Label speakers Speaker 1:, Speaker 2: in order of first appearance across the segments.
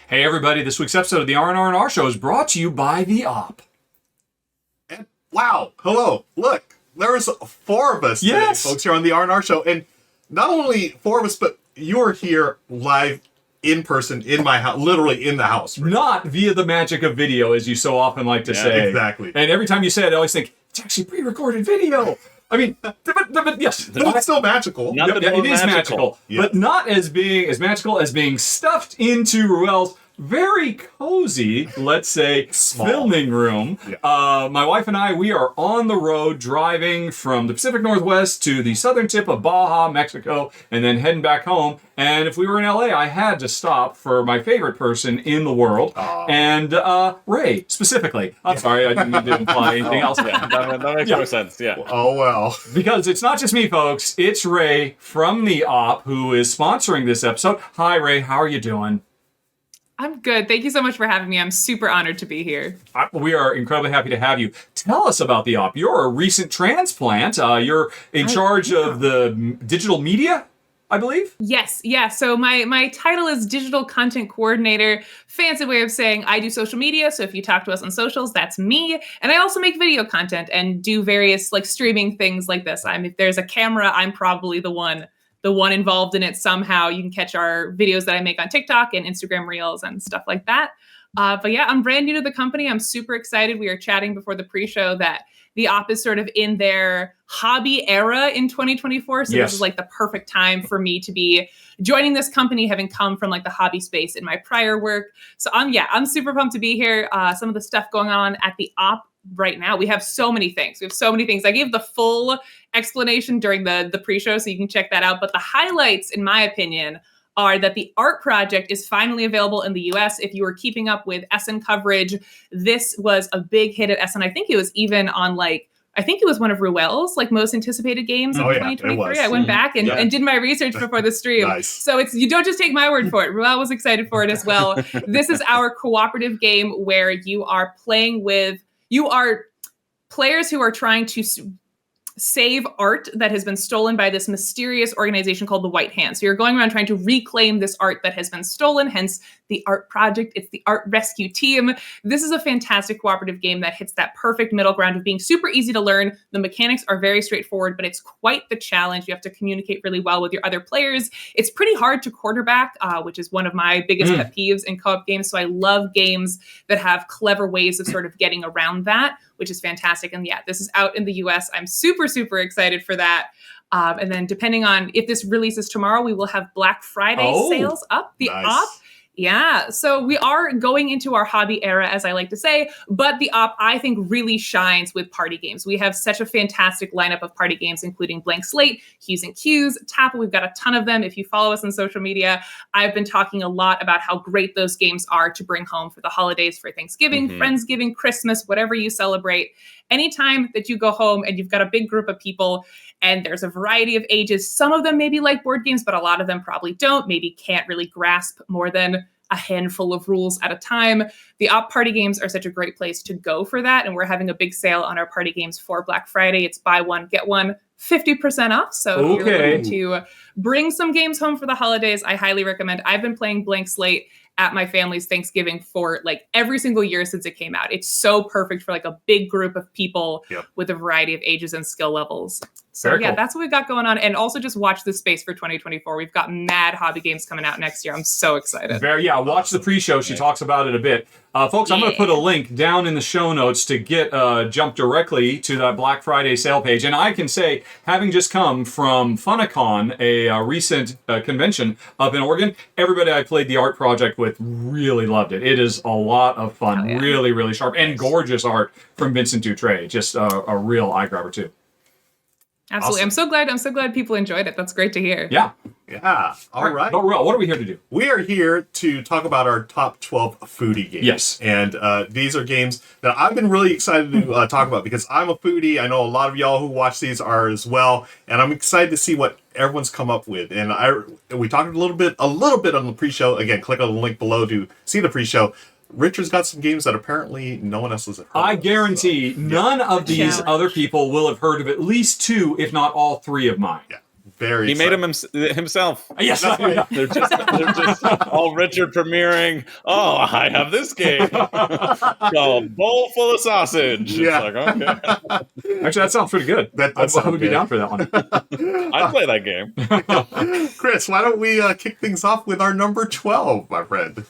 Speaker 1: Hey everybody, this week's episode of the R&R&R show is brought to you by The Op.
Speaker 2: And wow, hello, look, there's 4 of us today, folks, here on the R&R show. And not only 4 of us, but you're here live in person in my house, literally in the house.
Speaker 1: Right? Not via the magic of video, as you so often like to say.
Speaker 2: Exactly.
Speaker 1: And every time you say it, I always think, it's actually pre-recorded video. I mean, but yes.
Speaker 2: But it's still magical.
Speaker 1: It is magical.
Speaker 2: Yes.
Speaker 1: But not as being as magical as being stuffed into Ruel's very cozy, let's say, filming room. Yeah. My wife and I, we are on the road driving from the Pacific Northwest to the southern tip of Baja, Mexico, and then heading back home. And if we were in LA, I had to stop for my favorite person in the world, and Ray, specifically. I'm sorry, I didn't mean to imply anything else.
Speaker 3: Yeah, that makes more sense, yeah.
Speaker 2: Oh, well.
Speaker 1: Because it's not just me, folks. It's Ray from The Op who is sponsoring this episode. Hi, Ray. How are you doing?
Speaker 4: I'm good. Thank you so much for having me. I'm super honored to be here.
Speaker 1: We are incredibly happy to have you. Tell us about The Op. You're a recent transplant. You're in charge of the digital media, I believe?
Speaker 4: Yes, yeah. So my title is Digital Content Coordinator. Fancy way of saying I do social media. So if you talk to us on socials, that's me. And I also make video content and do various like streaming things like this. If there's a camera, I'm probably the one involved in it somehow. You can catch our videos that I make on TikTok and Instagram Reels and stuff like that. But yeah, I'm brand new to the company. I'm super excited. We were chatting before the pre-show that The Op is sort of in their hobby era in 2024. So This is like the perfect time for me to be joining this company, having come from like the hobby space in my prior work. So I'm super pumped to be here. Some of the stuff going on at The Op right now, we have so many things. I gave the full explanation during the pre-show, so you can check that out. But the highlights, in my opinion, are that the art project is finally available in the US. If you were keeping up with SN coverage, this was a big hit at SN. I think it was even on it was one of Ruel's most anticipated games of 2023. I went back and did my research before the stream.
Speaker 2: Nice.
Speaker 4: So you don't just take my word for it. Ruel was excited for it as well. This is our cooperative game where you are players who are trying to save art that has been stolen by this mysterious organization called the White Hand. So you're going around trying to reclaim this art that has been stolen, hence the art project. It's the art rescue team. This is a fantastic cooperative game that hits that perfect middle ground of being super easy to learn. The mechanics are very straightforward, but it's quite the challenge. You have to communicate really well with your other players. It's pretty hard to quarterback, which is one of my biggest pet peeves in co-op games. So I love games that have clever ways of sort of getting around that, which is fantastic. And yeah, this is out in the US. I'm super, super excited for that. And then depending on if this releases tomorrow, we will have Black Friday sales up. The Op. Yeah, so we are going into our hobby era, as I like to say, but The Op, I think, really shines with party games. We have such a fantastic lineup of party games, including Blank Slate, Hues and Cues, Tapple. We've got a ton of them. If you follow us on social media, I've been talking a lot about how great those games are to bring home for the holidays, for Thanksgiving, Friendsgiving, Christmas, whatever you celebrate. Anytime that you go home and you've got a big group of people and there's a variety of ages, some of them maybe like board games, but a lot of them probably don't, maybe can't really grasp more than a handful of rules at a time. The Op party games are such a great place to go for that. And we're having a big sale on our party games for Black Friday. It's buy one, get one, 50% off. So if you're looking to bring some games home for the holidays, I highly recommend. I've been playing Blank Slate at my family's Thanksgiving for every single year since it came out. It's so perfect for a big group of people with a variety of ages and skill levels. So
Speaker 1: Very cool.
Speaker 4: That's what we've got going on. And also just watch this space for 2024. We've got mad hobby games coming out next year. I'm so excited.
Speaker 1: Watch the pre-show. She talks about it a bit. Folks, I'm going to put a link down in the show notes to get jump directly to that Black Friday sale page. And I can say, having just come from Funicon, a recent convention up in Oregon, everybody I played the art project with really loved it. It is a lot of fun. Really, really sharp and gorgeous art from Vincent Dutray. Just a real eye grabber too.
Speaker 4: Absolutely.
Speaker 1: Awesome.
Speaker 4: I'm so glad people enjoyed it. That's great to hear.
Speaker 1: Yeah.
Speaker 2: All right.
Speaker 1: But what are we here to do?
Speaker 2: We are here to talk about our top 12 foodie games.
Speaker 1: Yes.
Speaker 2: And these are games that I've been really excited to talk about because I'm a foodie. I know a lot of y'all who watch these are as well. And I'm excited to see what everyone's come up with. And we talked a little bit on the pre-show. Again, click on the link below to see the pre-show. Richard's got some games that apparently no one else has heard of.
Speaker 1: I guarantee none of these other people will have heard of at least 2, if not all 3 of mine.
Speaker 2: Yeah. Very
Speaker 3: He made
Speaker 2: excited.
Speaker 3: him himself.
Speaker 1: Yes.
Speaker 3: They're just all Richard premiering. Oh, I have this game called Bowl Full of Sausage.
Speaker 2: Yeah.
Speaker 3: It's like, okay,
Speaker 1: Actually, that sounds pretty good.
Speaker 2: That
Speaker 1: I
Speaker 2: sounds
Speaker 1: would be
Speaker 2: good.
Speaker 1: down for that one.
Speaker 3: I'd play that game.
Speaker 2: Chris, why don't we kick things off with our number 12, my friend?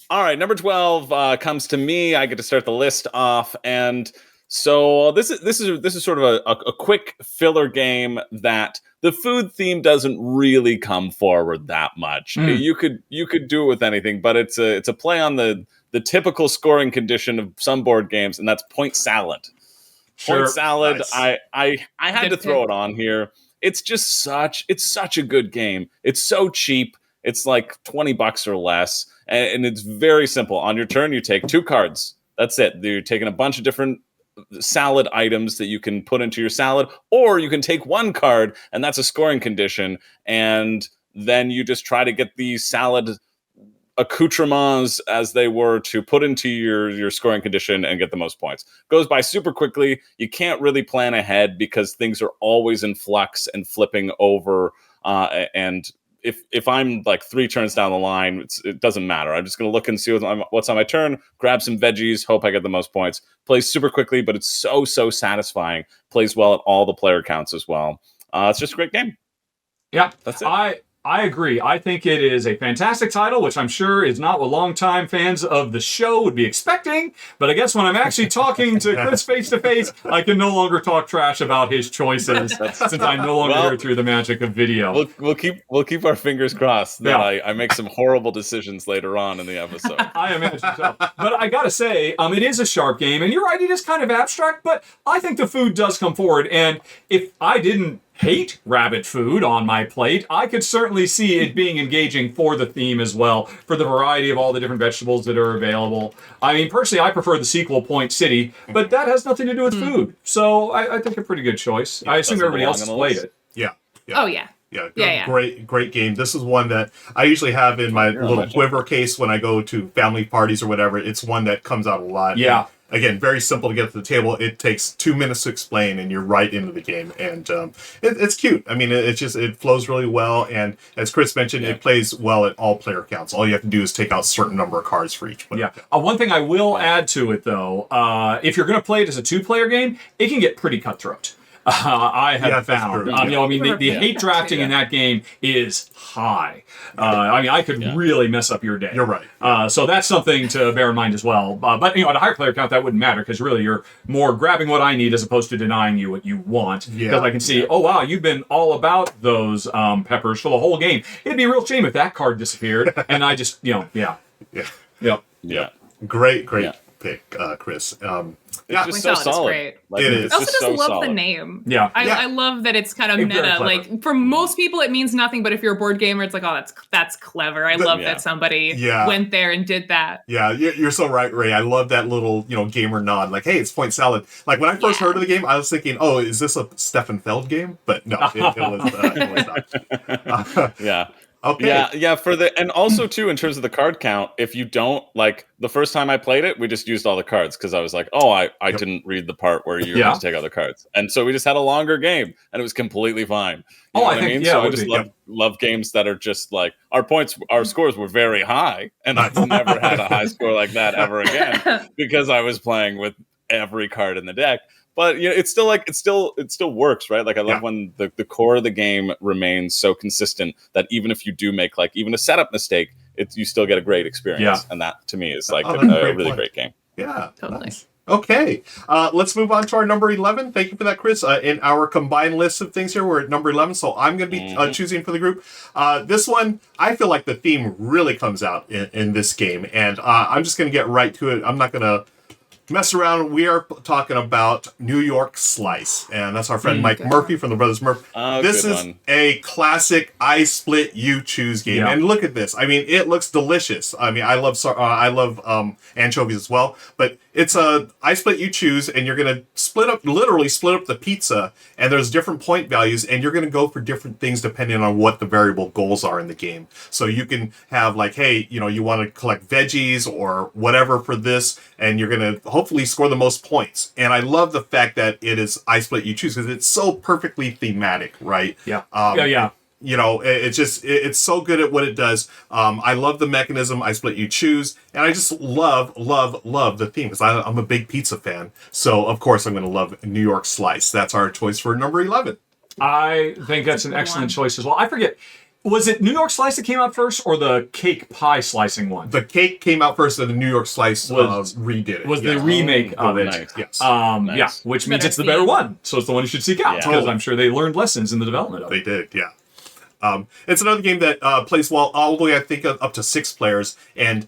Speaker 3: All right, number 12 comes to me. I get to start the list off, and so this is sort of a quick filler game that the food theme doesn't really come forward that much. You could do it with anything, but it's a play on the typical scoring condition of some board games, and that's point salad.
Speaker 1: Sure.
Speaker 3: Point salad.
Speaker 2: Nice.
Speaker 3: I had
Speaker 4: Good
Speaker 3: to throw
Speaker 4: pick.
Speaker 3: it on here. It's just such a good game. It's so cheap. It's like $20 or less, and it's very simple. On your turn, you take 2 cards. That's it. You're taking a bunch of different salad items that you can put into your salad, or you can take 1 card, and that's a scoring condition, and then you just try to get these salad accoutrements, as they were, to put into your scoring condition and get the most points. Goes by super quickly. You can't really plan ahead because things are always in flux and flipping over, and if I'm like 3 turns down the line, it doesn't matter. I'm just going to look and see what's on my turn, grab some veggies, hope I get the most points. Plays super quickly, but it's so satisfying. Plays well at all the player counts as well. It's just a great game.
Speaker 1: Yeah,
Speaker 3: That's it.
Speaker 1: I agree. I think it is a fantastic title, which I'm sure is not what longtime fans of the show would be expecting. But I guess when I'm actually talking to Chris face to face, I can no longer talk trash about his choices since I'm no longer here through the magic of video.
Speaker 3: We'll keep our fingers crossed that
Speaker 1: Yeah.
Speaker 3: I make some horrible decisions later on in the episode.
Speaker 1: I imagine so. But I gotta say, it is a sharp game, and you're right, it is kind of abstract, but I think the food does come forward. And if I didn't hate rabbit food on my plate, I could certainly see it being engaging for the theme as well, for the variety of all the different vegetables that are available. I mean, personally, I prefer the sequel, Point City, but that has nothing to do with food. So I think a pretty good choice. I assume
Speaker 3: doesn't
Speaker 1: everybody else has
Speaker 3: belong on the
Speaker 1: played
Speaker 3: list.
Speaker 1: it.
Speaker 2: Yeah.
Speaker 4: Oh yeah.
Speaker 2: Yeah, great game. This is one that I usually have in my little quiver case when I go to family parties or whatever. It's one that comes out a lot.
Speaker 1: Yeah.
Speaker 2: And again, very simple to get to the table. It takes 2 minutes to explain, and you're right into the game. And it's cute. I mean, it flows really well. And as Chris mentioned, it plays well at all player counts. All you have to do is take out a certain number of cards for each player.
Speaker 1: Yeah. One thing I will add to it, though, if you're going to play it as a 2-player game, it can get pretty cutthroat. I have
Speaker 2: that's
Speaker 1: found.
Speaker 2: true.
Speaker 1: The hate drafting in that game is high. I could really mess up your day.
Speaker 2: You're right.
Speaker 1: So that's something to bear in mind as well. But at a higher player count, that wouldn't matter because really you're more grabbing what I need as opposed to denying you what you want. Because I can see, oh wow, you've been all about those peppers for the whole game. It'd be a real shame if that card disappeared and I just,
Speaker 2: Yeah. Great pick, Chris.
Speaker 3: It's just so
Speaker 4: Point salad is
Speaker 3: solid.
Speaker 4: great.
Speaker 3: Like,
Speaker 2: It is.
Speaker 3: it's
Speaker 4: I also
Speaker 3: just
Speaker 4: just
Speaker 3: so
Speaker 4: love the
Speaker 3: solid.
Speaker 4: name.
Speaker 1: Yeah.
Speaker 4: I love that it's kind of
Speaker 1: It's very
Speaker 4: meta.
Speaker 1: clever.
Speaker 4: Like for most people, it means nothing, but if you're a board gamer, it's like, oh, that's clever. I love that somebody went there and did that.
Speaker 2: Yeah, you're so right, Ray. I love that little, gamer nod. Like, hey, it's point salad. Like when I first heard of the game, I was thinking, oh, is this a Stefan Feld game? But no, it was not.
Speaker 3: Yeah.
Speaker 2: Okay.
Speaker 3: Yeah. And also too, in terms of the card count, if you don't like the first time I played it, we just used all the cards because I was like, oh, I didn't read the part where you're going to take out the cards, and so we just had a longer game, and it was completely fine. You know what I mean? So I just love games that are just like our scores were very high, and I've never had a high score like that ever again because I was playing with every card in the deck. But it's still it still works, right? Like I love when the core of the game remains so consistent that even if you do make like even a setup mistake, you still get a great experience. And that to me is like a really great game.
Speaker 2: Yeah,
Speaker 4: totally.
Speaker 2: Nice. Okay, let's move on to our number 11. Thank you for that, Chris. In our combined list of things here, we're at number 11, so I'm going to be choosing for the group. This one, I feel like the theme really comes out in this game, and I'm just going to get right to it. I'm not going to mess around. We are talking about New York Slice, and that's our friend Mike Murphy from the Brothers Murphy. This is a classic I split you choose game, and look at this. I mean, it looks delicious. I mean, I love anchovies as well, but it's a I split you choose, and you're gonna literally split up the pizza, and there's different point values, and you're gonna go for different things depending on what the variable goals are in the game. So you can have like, hey, you want to collect veggies or whatever for this, and you're gonna hopefully score the most points. And I love the fact that it is I Split You Choose because it's so perfectly thematic, right?
Speaker 1: Yeah.
Speaker 2: You know, it's so good at what it does. I love the mechanism, I Split You Choose, and I just love the theme because I'm a big pizza fan. So, of course, I'm going to love New York Slice. That's our choice for number 11.
Speaker 1: I think that's an excellent choice as well. I forget, was it New York Slice that came out first or the cake pie slicing one?
Speaker 2: The cake came out first and the New York Slice redid it.
Speaker 1: Was the remake of it.
Speaker 3: Nice.
Speaker 2: Yes.
Speaker 1: Yeah, which means it's the better one. So it's the one you should seek out because
Speaker 3: Totally.
Speaker 1: I'm sure they learned lessons in the development of it.
Speaker 2: They did, yeah. It's another game that plays well all the way, I think, up to 6 players. And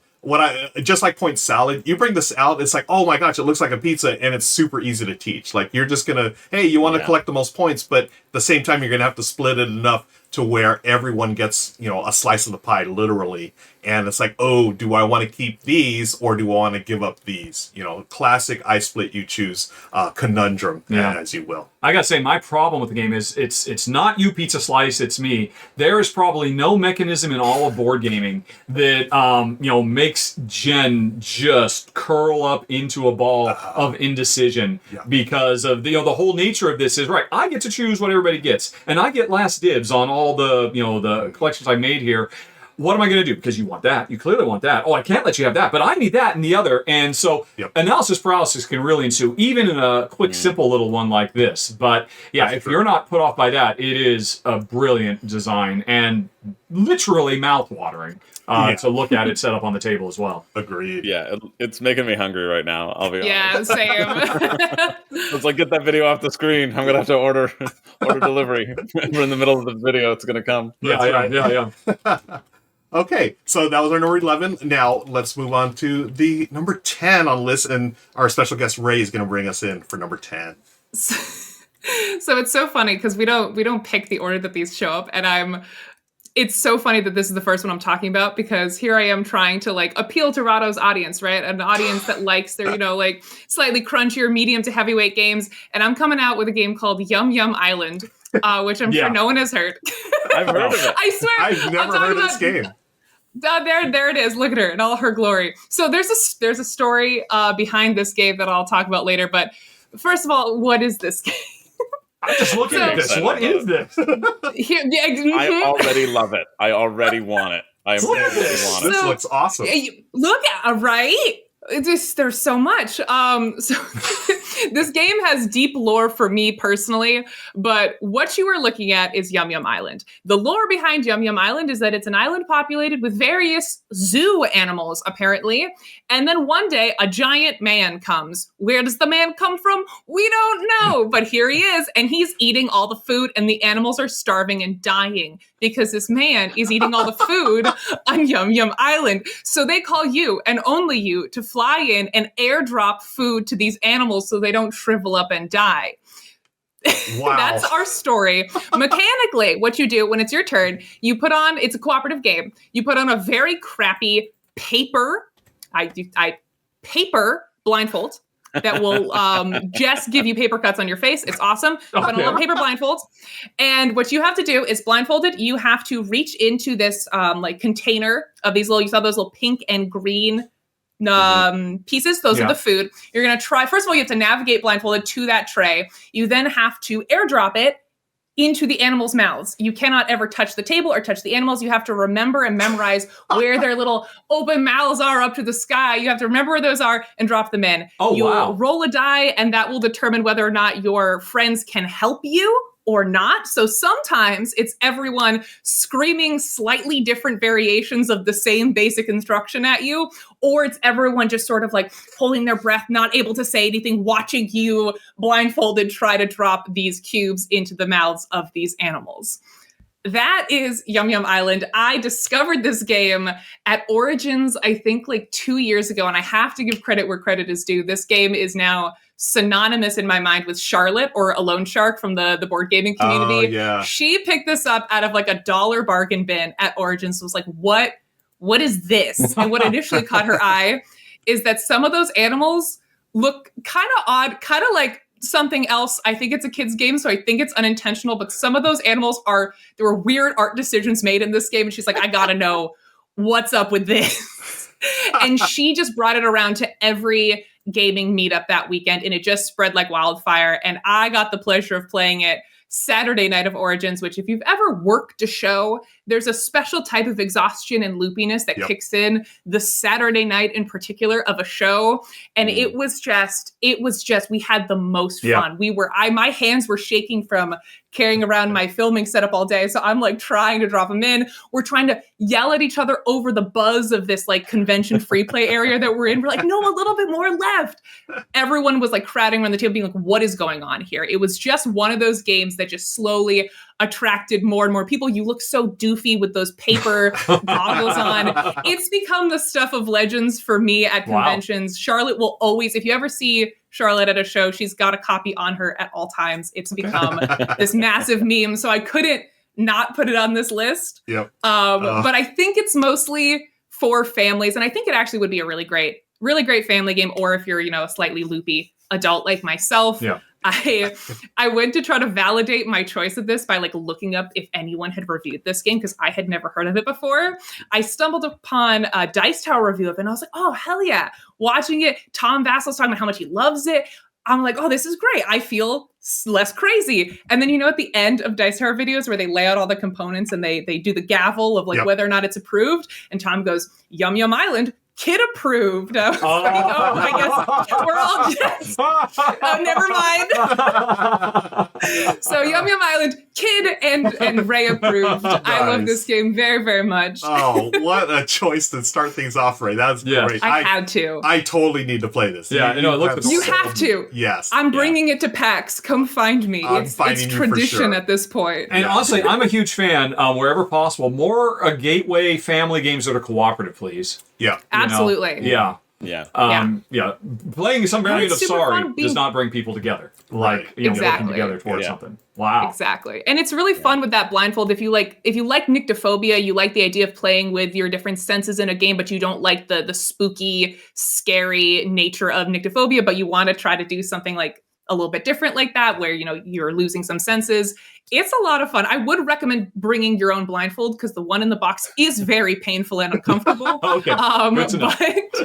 Speaker 2: just like Point Salad, you bring this out, it's like, oh my gosh, it looks like a pizza, and it's super easy to teach. Like, you're just gonna, hey, you want to collect the most points, but at the same time, you're gonna have to split it enough to where everyone gets, a slice of the pie, literally. And it's like, oh, do I want to keep these or do I want to give up these? Classic I Split You Choose conundrum, as you will.
Speaker 1: I gotta say, my problem with the game is it's not you, Pizza Slice, it's me. There is probably no mechanism in all of board gaming that makes Jen just curl up into a ball of indecision because of the whole nature of this is right. I get to choose what everybody gets, and I get last dibs on all the the collections I made here. What am I going to do? Because you want that. You clearly want that. Oh, I can't let you have that, but I need that and the other. And so analysis paralysis can really ensue, even in a quick, simple little one like this. But yeah, if you're not put off by that, it is a brilliant design and literally mouth-watering to look at it set up on the table as well.
Speaker 2: Agreed.
Speaker 3: Yeah, it's making me hungry right now. I'll be honest.
Speaker 4: Yeah, same.
Speaker 3: It's like, get that video off the screen. I'm gonna have to order delivery. We're in the middle of the video. It's gonna come.
Speaker 1: Yeah.
Speaker 2: Okay, so that was our number 11. Now let's move on to the number 10 on the list, and our special guest Ray is going to bring us in for number 10.
Speaker 4: So it's so funny because we don't pick the order that these show up, and it's so funny that this is the first one I'm talking about because here I am trying to appeal to Rahdo's audience, right? An audience that likes their, slightly crunchier, medium to heavyweight games. And I'm coming out with a game called Yum Yum Island, which I'm sure no one has heard.
Speaker 3: I've heard of it.
Speaker 4: I swear.
Speaker 2: I've never heard of this game.
Speaker 4: There it is. Look at her in all her glory. So there's a story behind this game that I'll talk about later. But first of all, what is this game?
Speaker 1: I'm just looking at this. What is this?
Speaker 3: I already love it. I already want it. I really want it.
Speaker 2: This looks awesome.
Speaker 4: Look at right. There's so much. So this game has deep lore for me personally, but what you are looking at is Yum Yum Island. The lore behind Yum Yum Island is that it's an island populated with various zoo animals, apparently. And then one day, a giant man comes. Where does the man come from? We don't know, but here he is, and he's eating all the food, and the animals are starving and dying because this man is eating all the food on Yum Yum Island. So they call you, and only you, to fly in and airdrop food to these animals so they don't shrivel up and die.
Speaker 2: Wow.
Speaker 4: That's our story. Mechanically, what you do when it's your turn, you put on, it's a cooperative game, you put on a very crappy paper blindfold that will just give you paper cuts on your face. It's awesome. Put on a little paper blindfold. And what you have to do is blindfolded, you have to reach into this container of these you saw those little pink and green pieces. Those are the food. You're going to try, first of all, you have to navigate blindfolded to that tray. You then have to airdrop it into the animals' mouths. You cannot ever touch the table or touch the animals. You have to remember and memorize where their little open mouths are up to the sky. You have to remember where those are and drop them in. You'll roll a die, and that will determine whether or not your friends can help you or not. So sometimes it's everyone screaming slightly different variations of the same basic instruction at you, or it's everyone just sort of holding their breath, not able to say anything, watching you blindfolded try to drop these cubes into the mouths of these animals. That is Yum Yum Island. I discovered this game at Origins, I think 2 years ago, and I have to give credit where credit is due. This game is now synonymous in my mind with Charlotte or Alone Shark from the board gaming community.
Speaker 2: Oh, yeah.
Speaker 4: She picked this up out of a $1 bargain bin at Origins. Was like, what is this? And what initially caught her eye is that some of those animals look kind of odd, kind of like something else. I think it's a kid's game, so I think it's unintentional, but some of those animals there were weird art decisions made in this game, and she's like, I gotta know what's up with this. And she just brought it around to every gaming meetup that weekend, and it just spread like wildfire. And I got the pleasure of playing it Saturday night of Origins, which if you've ever worked a show, there's a special type of exhaustion and loopiness that kicks in the Saturday night in particular of a show. And it was just, we had the most fun. My hands were shaking from carrying around my filming setup all day. So I'm like trying to drop them in. We're trying to yell at each other over the buzz of this like convention free play area that we're in. We're like, no, a little bit more left. Everyone was like crowding around the table being like, what is going on here? It was just one of those games that just slowly attracted more and more people. You look so doofy with those paper goggles on. It's become the stuff of legends for me at conventions. Charlotte will always, if you ever see Charlotte at a show, she's got a copy on her at all times. It's become this massive meme. So I couldn't not put it on this list. But I think it's mostly for families. And I think it actually would be a really great family game. Or if you're, a slightly loopy adult like myself. I went to try to validate my choice of this by like looking up if anyone had reviewed this game because I had never heard of it before. I stumbled upon a Dice Tower review of it and I was like, oh, hell yeah. Watching it, Tom Vassel's talking about how much he loves it. I'm like, oh, this is great. I feel less crazy. And then, at the end of Dice Tower videos where they lay out all the components and they do the gavel of like whether or not it's approved. And Tom goes, Yum Yum Island, kid approved. I was like, I guess we're all just, never mind. So Yum Yum Island, kid and Ray approved. Nice. I love this game very, very much.
Speaker 2: Oh, what a choice to start things off, Ray. That's great.
Speaker 4: I had to.
Speaker 2: I totally need to play this.
Speaker 1: You
Speaker 4: have to.
Speaker 2: Yes.
Speaker 4: I'm bringing it to PAX. Come find me. It's tradition at this point.
Speaker 1: And honestly, I'm a huge fan, wherever possible, more gateway family games that are cooperative, please.
Speaker 2: Yeah.
Speaker 4: Absolutely.
Speaker 1: Playing some variant of Sorry does not bring people together. Like, working together towards something. Wow.
Speaker 4: Exactly. And it's really fun with that blindfold. If you like nyctophobia, you like the idea of playing with your different senses in a game, but you don't like the spooky, scary nature of nyctophobia, but you want to try to do something like a little bit different like that, where, you're losing some senses. It's a lot of fun. I would recommend bringing your own blindfold because the one in the box is very painful and uncomfortable.
Speaker 1: Okay. Good to know.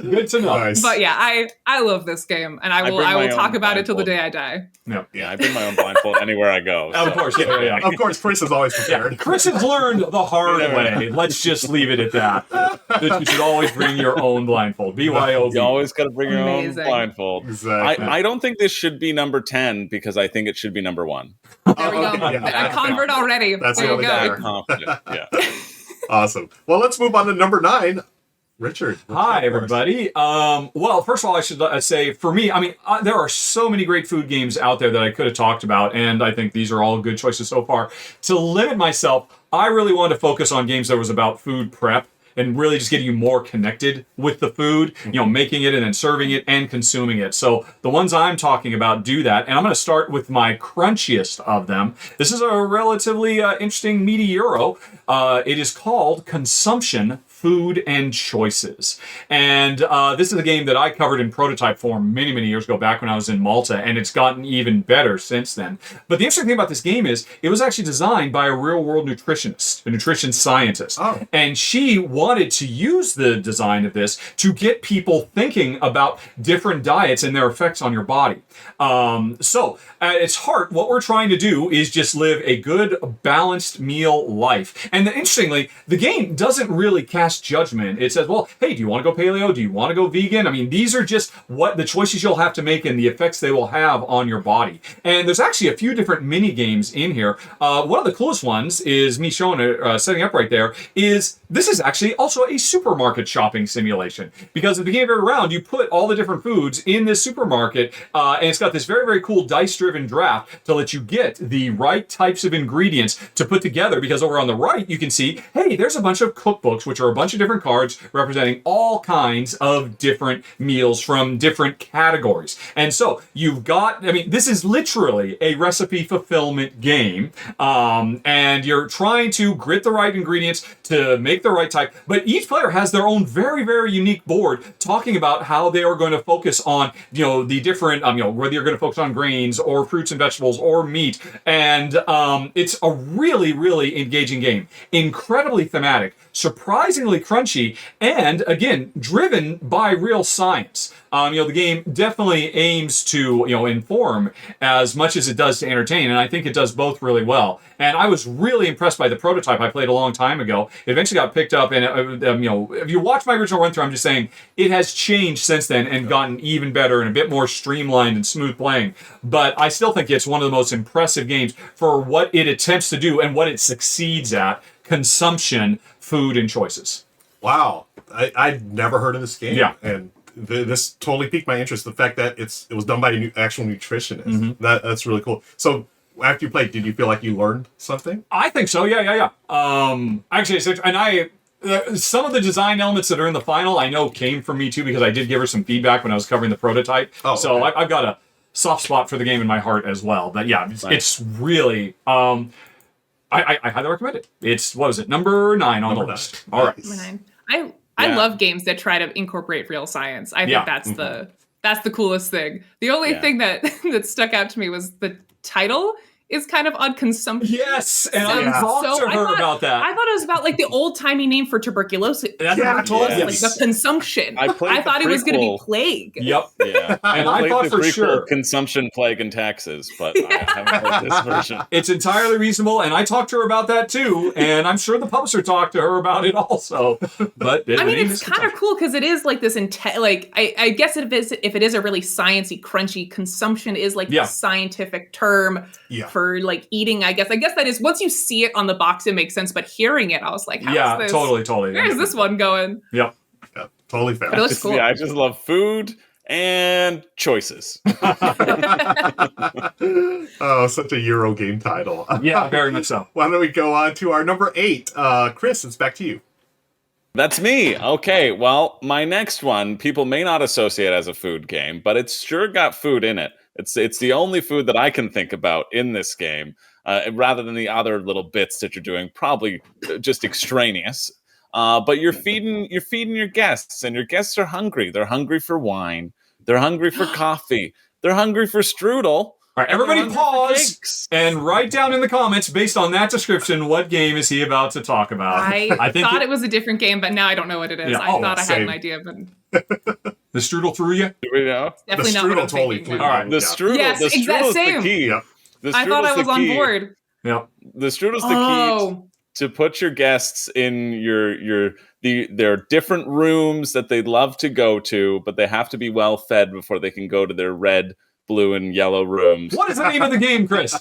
Speaker 1: Good to know.
Speaker 2: Nice.
Speaker 4: But yeah, I love this game, and I will talk about it till the day I die.
Speaker 3: Yeah, I bring my own blindfold anywhere I go.
Speaker 1: So. Of course,
Speaker 2: Of course, Chris is always prepared.
Speaker 1: Chris has learned the hard way. Let's just leave it at that. That you should always bring your own blindfold. BYOB.
Speaker 3: You always got to bring your own blindfold.
Speaker 2: Exactly.
Speaker 3: I don't think this should be number 10 because I think it should be number 1.
Speaker 4: There we go. I convert already.
Speaker 2: That's
Speaker 4: there you go.
Speaker 3: Confident. Yeah.
Speaker 2: Awesome. Well, let's move on to number 9. Richard.
Speaker 1: Hi, everybody. Well, first of all, I should say, for me, there are so many great food games out there that I could have talked about, and I think these are all good choices so far. To limit myself, I really wanted to focus on games that was about food prep and really just getting you more connected with the food, making it and then serving it and consuming it. So the ones I'm talking about do that. And I'm going to start with my crunchiest of them. This is a relatively interesting meaty Euro. It is called Consumption, Food, and Choices. And this is a game that I covered in prototype form many, many years ago, back when I was in Malta, and it's gotten even better since then. But the interesting thing about this game is it was actually designed by a real-world nutritionist, a nutrition scientist. Oh. And she wanted to use the design of this to get people thinking about different diets and their effects on your body. So at its heart, what we're trying to do is just live a good, balanced meal life. And interestingly, the game doesn't really cast judgment. It says, well, hey, do you want to go paleo? Do you want to go vegan? These are just what the choices you'll have to make and the effects they will have on your body. And there's actually a few different mini games in here. One of the coolest ones is me showing it, setting up right there, is this is actually also a supermarket shopping simulation. Because at the beginning of every round, you put all the different foods in this supermarket, and it's got this very, very cool dice-driven draft to let you get the right types of ingredients to put together. Because over on the right, you can see, hey, there's a bunch of cookbooks, which are a bunch of different cards representing all kinds of different meals from different categories. And so you've got, this is literally a recipe fulfillment game. And you're trying to grit the right ingredients to make the right type. But each player has their own very, very unique board talking about how they are going to focus on, the different, whether you're going to focus on grains or fruits and vegetables or meat. And it's a really, really engaging game. Incredibly thematic. surprisingly crunchy, and again, driven by real science. The game definitely aims to, inform as much as it does to entertain, and I think it does both really well. And I was really impressed by the prototype I played a long time ago. It eventually got picked up, and if you watch my original run through, I'm just saying it has changed since then and gotten even better and a bit more streamlined and smooth playing. But I still think it's one of the most impressive games for what it attempts to do and what it succeeds at: consumption, food, and choices.
Speaker 2: Wow, I'd never heard of this game.
Speaker 1: Yeah.
Speaker 2: And this totally piqued my interest. The fact that it was done by an actual nutritionist. That's really cool. So after you played, did you feel like you learned something?
Speaker 1: I think so. Yeah. Actually, some of the design elements that are in the final, I know came from me too, because I did give her some feedback when I was covering the prototype.
Speaker 2: Oh,
Speaker 1: so
Speaker 2: okay.
Speaker 1: I've got a soft spot for the game in my heart as well. But yeah, it's really. I highly recommend it. It's, what is it, number 9 on the list. All right.
Speaker 2: Nice.
Speaker 4: Number 9. I love games that try to incorporate real science. I think that's the coolest thing. The only thing that stuck out to me was the title is kind of on consumption.
Speaker 1: Yes, and I talked to her about that.
Speaker 4: I thought it was about like the old-timey name for tuberculosis. Like the consumption. I thought it was going to be plague.
Speaker 1: Yep.
Speaker 3: Yeah.
Speaker 1: And I thought for sure
Speaker 3: consumption, plague, and taxes, but I haven't heard this version.
Speaker 1: It's entirely reasonable, and I talked to her about that too, and I'm sure the publisher talked to her about it also. But
Speaker 4: it's kind of cool because it is like this I guess if it is a really sciencey, crunchy, consumption is like the scientific term for like eating. I guess that is, once you see it on the box, it makes sense. But hearing it, I was like, how is this?
Speaker 1: Totally.
Speaker 4: Where's this one going?
Speaker 1: Yep.
Speaker 2: Yeah, totally fair.
Speaker 4: But it looks cool.
Speaker 3: Yeah, I just love food and choices.
Speaker 2: Oh, such a Euro game title.
Speaker 1: Yeah, very much so.
Speaker 2: Why don't we go on to our number 8? Chris, it's back to you.
Speaker 3: That's me. Okay, well, my next one, people may not associate as a food game, but it's sure got food in it. It's the only food that I can think about in this game, rather than the other little bits that you're doing, probably just extraneous. But you're feeding your guests, and your guests are hungry. They're hungry for wine. They're hungry for coffee. They're hungry for strudel.
Speaker 1: All right, everybody pause and write down in the comments, based on that description, what game is he about to talk about.
Speaker 4: I thought it was a different game, but now I don't know what it is.
Speaker 1: Yeah.
Speaker 4: I thought I had an idea, but
Speaker 1: the strudel threw you?
Speaker 3: Do we know?
Speaker 4: Definitely not what I'm thinking.
Speaker 1: All right.
Speaker 3: The strudel,
Speaker 4: yes,
Speaker 3: the strudel's the key.
Speaker 2: Yep.
Speaker 4: I thought I was on board.
Speaker 1: Yep.
Speaker 3: The strudel's the key to put your guests in there are different rooms that they'd love to go to, but they have to be well fed before they can go to their red, blue, and yellow rooms.
Speaker 1: What is the name of the game, Chris?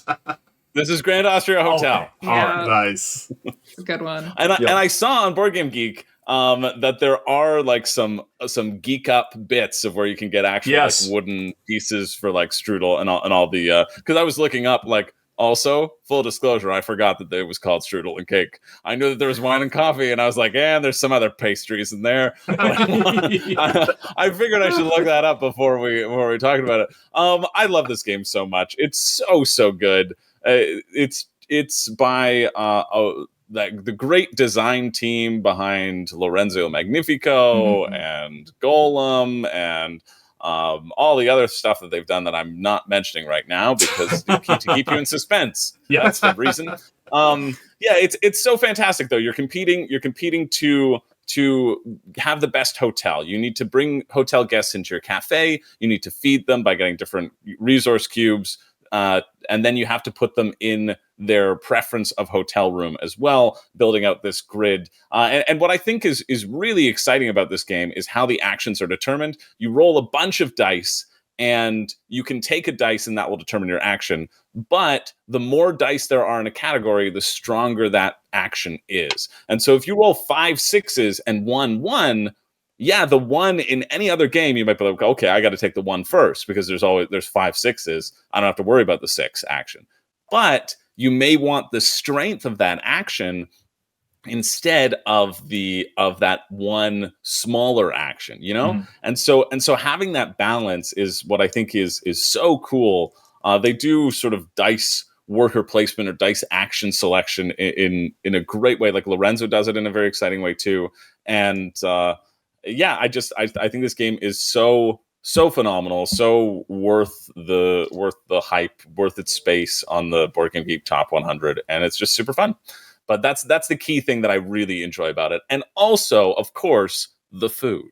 Speaker 3: This is Grand Austria Hotel.
Speaker 1: Okay. Yeah.
Speaker 2: Nice.
Speaker 4: It's a good one.
Speaker 3: And I saw on Board Game Geek that there are like some geek up bits of where you can get actual like wooden pieces for like strudel and all the because I was looking up like. Also, full disclosure, I forgot that it was called strudel and cake. I knew that there was wine and coffee, and I was like, there's some other pastries in there. I figured I should look that up before we talked about it. I love this game so much. It's so good. It's by the great design team behind Lorenzo Magnifico and Golem and all the other stuff that they've done that I'm not mentioning right now because to keep you in suspense. Yeah, that's the reason. It's so fantastic though. You're competing to have the best hotel. You need to bring hotel guests into your cafe. You need to feed them by getting different resource cubes. And then you have to put them in their preference of hotel room as well, building out this grid. And what I think is really exciting about this game is how the actions are determined. You roll a bunch of dice, and you can take a dice, and that will determine your action. But the more dice there are in a category, the stronger that action is. And so if you roll 5 6s and 1 1, the 1 in any other game, you might be like, okay, I got to take the 1 first because there's 5 6s. I don't have to worry about the 6 action. But you may want the strength of that action instead of that one smaller action, you know? Mm-hmm. And so having that balance is what I think is so cool. They do sort of dice worker placement or dice action selection in a great way. Like Lorenzo does it in a very exciting way too. And I think this game is so phenomenal, so worth the hype, worth its space on the Board Game Geek Top 100, and it's just super fun. But that's the key thing that I really enjoy about it. And also, of course, the food.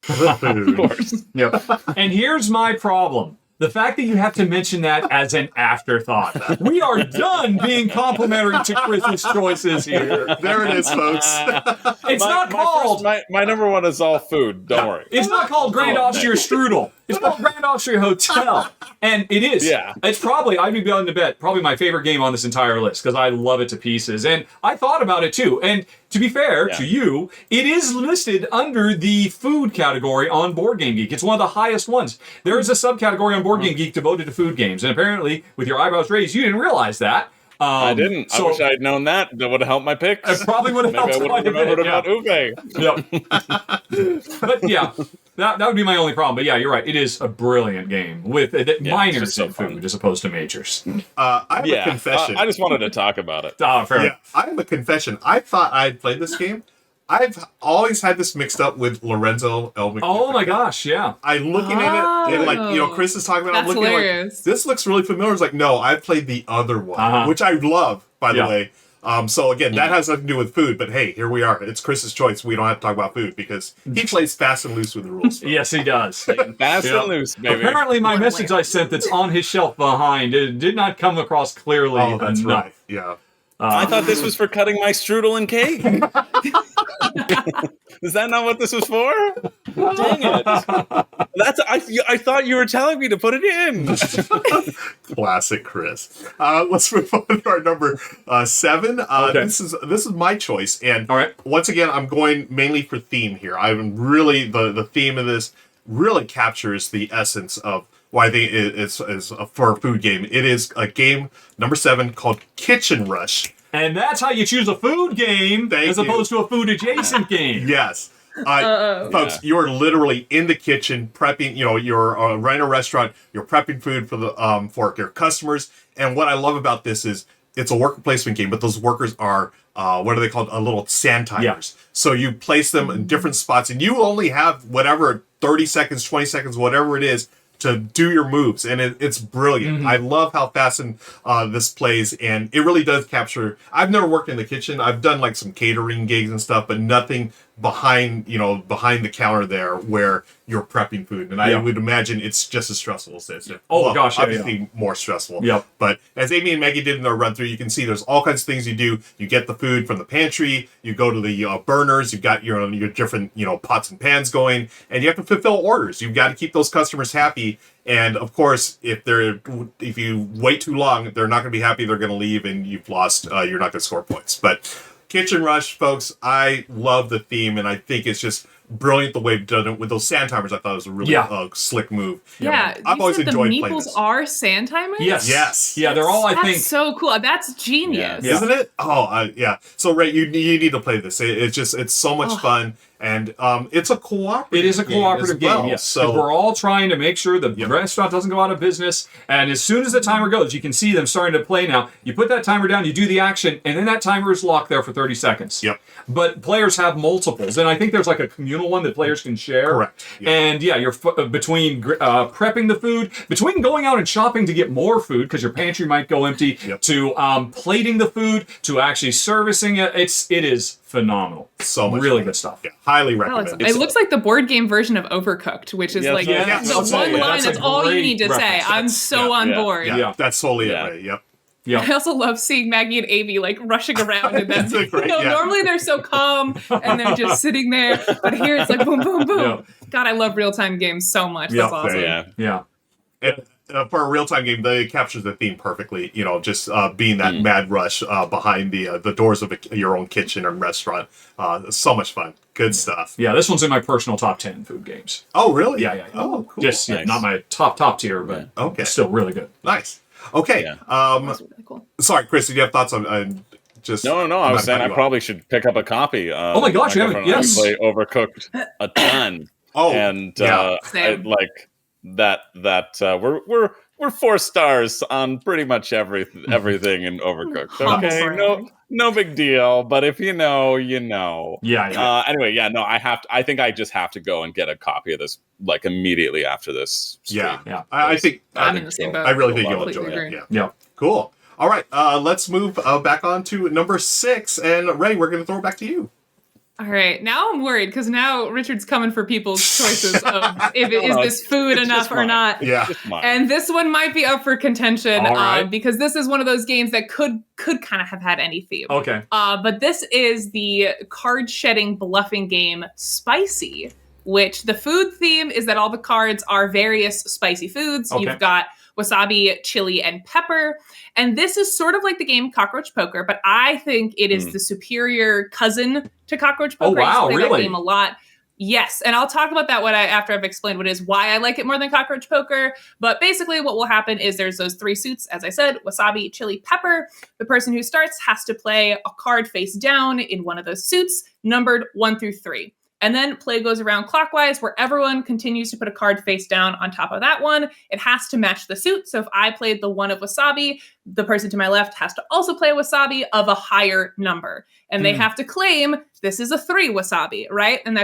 Speaker 2: The food.
Speaker 3: Of course.
Speaker 1: Yep. And here's my problem. The fact that you have to mention that as an afterthought. We are done being complimentary to Chris's choices here.
Speaker 2: There it is, folks.
Speaker 1: It's not called...
Speaker 3: My number one is all food. Don't worry.
Speaker 1: It's not called Grand Austria Strudel. It's called Grand Austria Hotel. And it is.
Speaker 3: Yeah.
Speaker 1: It's probably, I'd be willing to bet, probably my favorite game on this entire list because I love it to pieces. And I thought about it too. And to be fair to you, it is listed under the food category on Board Game Geek. It's one of the highest ones. There is a subcategory on Board Game Geek devoted to food games. And apparently, with your eyebrows raised, you didn't realize that.
Speaker 3: I didn't. I wish I had known that. That would have helped my picks.
Speaker 1: It probably would have helped.
Speaker 3: Maybe I would have remembered about Uwe.
Speaker 1: Yep. But yeah, that would be my only problem. But yeah, you're right. It is a brilliant game with minors
Speaker 3: so
Speaker 1: in food as opposed to majors.
Speaker 2: I have a confession.
Speaker 3: I just wanted to talk about it.
Speaker 1: Fair.
Speaker 2: Yeah, I have a confession. I thought I had played this game. I've always had this mixed up with Lorenzo El McNiff.
Speaker 1: Oh my gosh, yeah.
Speaker 2: I'm looking at it, and like, Chris is talking about it. I'm looking
Speaker 4: hilarious.
Speaker 2: like, this looks really familiar. It's like, no, I've played the other one, which I love, by the way. So again, that has nothing to do with food, but hey, here we are. It's Chris's choice. We don't have to talk about food because he plays fast and loose with the rules.
Speaker 1: Yes, he does.
Speaker 3: Fast and loose, baby.
Speaker 1: Apparently, my message I sent that's on his shelf behind it did not come across clearly.
Speaker 2: Oh, that's
Speaker 1: enough.
Speaker 2: right. Yeah.
Speaker 3: I thought this was for cutting my strudel and cake. Is that not what this was for? Dang it! I thought you were telling me to put it in.
Speaker 2: Classic Chris. Let's move on to our number 7.
Speaker 1: Okay.
Speaker 2: This is my choice, and
Speaker 1: all right.
Speaker 2: Once again, I'm going mainly for theme here. I'm really the theme of this really captures the essence of why I think it's for a food game. It is a game number 7 called Kitchen Rush.
Speaker 1: And that's how you choose a food game as opposed to a food adjacent game.
Speaker 2: Yes. Folks, you're literally in the kitchen prepping, you're running a restaurant, you're prepping food for your customers. And what I love about this is it's a worker placement game, but those workers are, what are they called? Little sand timers. Yeah. So you place them in different spots and you only have whatever, 30 seconds, 20 seconds, whatever it is, to do your moves, and it's brilliant. I love how fast this plays, and it really does capture. I've never worked in the kitchen. I've done like some catering gigs and stuff, but nothing behind the counter there where you're prepping food. And I would imagine it's just as stressful as this. Obviously more stressful.
Speaker 1: Yep.
Speaker 2: But as Amy and Maggie did in their run through, you can see there's all kinds of things you do. You get the food from the pantry. You go to the burners. You've got your different pots and pans going, and you have to fulfill orders. You've got to keep those customers happy. And of course, if you wait too long, they're not going to be happy. They're going to leave, and you've lost. You're not going to score points. But Kitchen Rush, folks, I love the theme, and I think it's just brilliant the way they've done it with those sand timers. I thought it was a really slick move.
Speaker 4: Yeah,
Speaker 2: I've always enjoyed
Speaker 4: the
Speaker 2: playing
Speaker 4: meeples
Speaker 2: this.
Speaker 4: are sand timers?
Speaker 2: Yes.
Speaker 1: Yeah, they're all, I think.
Speaker 4: That's so cool. That's genius.
Speaker 2: Yeah. Isn't it? Oh, yeah. So, Ray, you need to play this. It's so much fun. And it's a cooperative.
Speaker 1: It is a cooperative game, yes.
Speaker 2: So
Speaker 1: we're all trying to make sure the restaurant doesn't go out of business. And as soon as the timer goes, you can see them starting to play now. You put that timer down, you do the action, and then that timer is locked there for 30 seconds.
Speaker 2: Yep.
Speaker 1: But players have multiples, and I think there's like a communal one that players can share.
Speaker 2: Correct. Yep.
Speaker 1: And you're between prepping the food, between going out and shopping to get more food because your pantry might go empty, to plating the food, to actually servicing it. It is phenomenal.
Speaker 2: So much
Speaker 1: really
Speaker 2: fun.
Speaker 1: good stuff.
Speaker 2: Yeah, highly recommend.
Speaker 4: It looks like the board game version of Overcooked, which is the one line that's all you need to say. I'm so on board.
Speaker 2: Yeah, that's totally it, Ray. Yep.
Speaker 1: Yeah.
Speaker 4: I also love seeing Maggie and Amy like rushing around and then
Speaker 2: great,
Speaker 4: normally they're so calm and they're just sitting there, but here it's like boom, boom, boom.
Speaker 1: Yeah.
Speaker 4: God, I love real-time games so much. That's awesome.
Speaker 1: Yeah.
Speaker 2: And, for a real-time game, they captures the theme perfectly. Just being that mad rush behind the doors of your own kitchen or restaurant. So much fun. Good stuff.
Speaker 1: Yeah, this one's in my personal top 10 food games.
Speaker 2: Oh, really?
Speaker 1: Yeah.
Speaker 2: Oh, cool.
Speaker 1: Just
Speaker 3: Nice.
Speaker 1: not my top tier, but it's still really good.
Speaker 2: Nice. Okay.
Speaker 3: Yeah.
Speaker 4: That's really cool.
Speaker 2: Sorry, Chris, did you have thoughts on just...
Speaker 3: No. I was saying I probably should pick up a copy.
Speaker 1: Oh my gosh, you haven't? Yes.
Speaker 3: I play Overcooked a ton.
Speaker 2: And
Speaker 4: Same.
Speaker 3: like that. We're 4 stars on pretty much everything in Overcooked. Okay, no big deal. But if you know, you know.
Speaker 1: Yeah.
Speaker 3: Anyway, I think I just have to go and get a copy of this like immediately after this stream.
Speaker 2: I think
Speaker 4: I'm in the same boat.
Speaker 2: I really think you'll
Speaker 4: Completely
Speaker 2: enjoy
Speaker 4: agree.
Speaker 2: it.
Speaker 1: Yeah.
Speaker 2: Cool. All right, let's move back on to number 6. And Ray, we're going to throw it back to you.
Speaker 4: All right, now I'm worried because now Richard's coming for people's choices of is this food
Speaker 3: it's
Speaker 4: enough
Speaker 3: just
Speaker 4: or
Speaker 3: mine.
Speaker 4: not.
Speaker 2: Yeah.
Speaker 3: Just mine.
Speaker 4: And this one might be up for contention
Speaker 1: All right.
Speaker 4: because this is one of those games that could kind of have had any theme.
Speaker 1: Okay.
Speaker 4: But this is the card shedding bluffing game Spicy, which the food theme is that all the cards are various spicy foods.
Speaker 1: Okay.
Speaker 4: You've got wasabi, chili, and pepper. And this is sort of like the game Cockroach Poker, but I think it is the superior cousin to Cockroach Poker.
Speaker 1: Oh,
Speaker 4: I used to
Speaker 1: wow,
Speaker 4: play
Speaker 1: really?
Speaker 4: that game a lot. Yes, and I'll talk about that after I've explained what it is, why I like it more than Cockroach Poker. But basically what will happen is there's those 3 suits, as I said, wasabi, chili, pepper. The person who starts has to play a card face down in one of those suits, numbered 1 through 3. And then play goes around clockwise where everyone continues to put a card face down on top of that one. It has to match the suit. So if I played the 1 of wasabi, the person to my left has to also play wasabi of a higher number. And they have to claim this is a 3 wasabi, right? And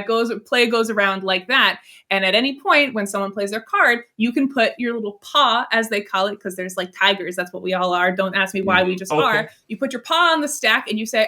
Speaker 4: play goes around like that. And at any point when someone plays their card, you can put your little paw, as they call it, because there's like tigers. That's what we all are. Don't ask me why, we just are. You put your paw on the stack and you say,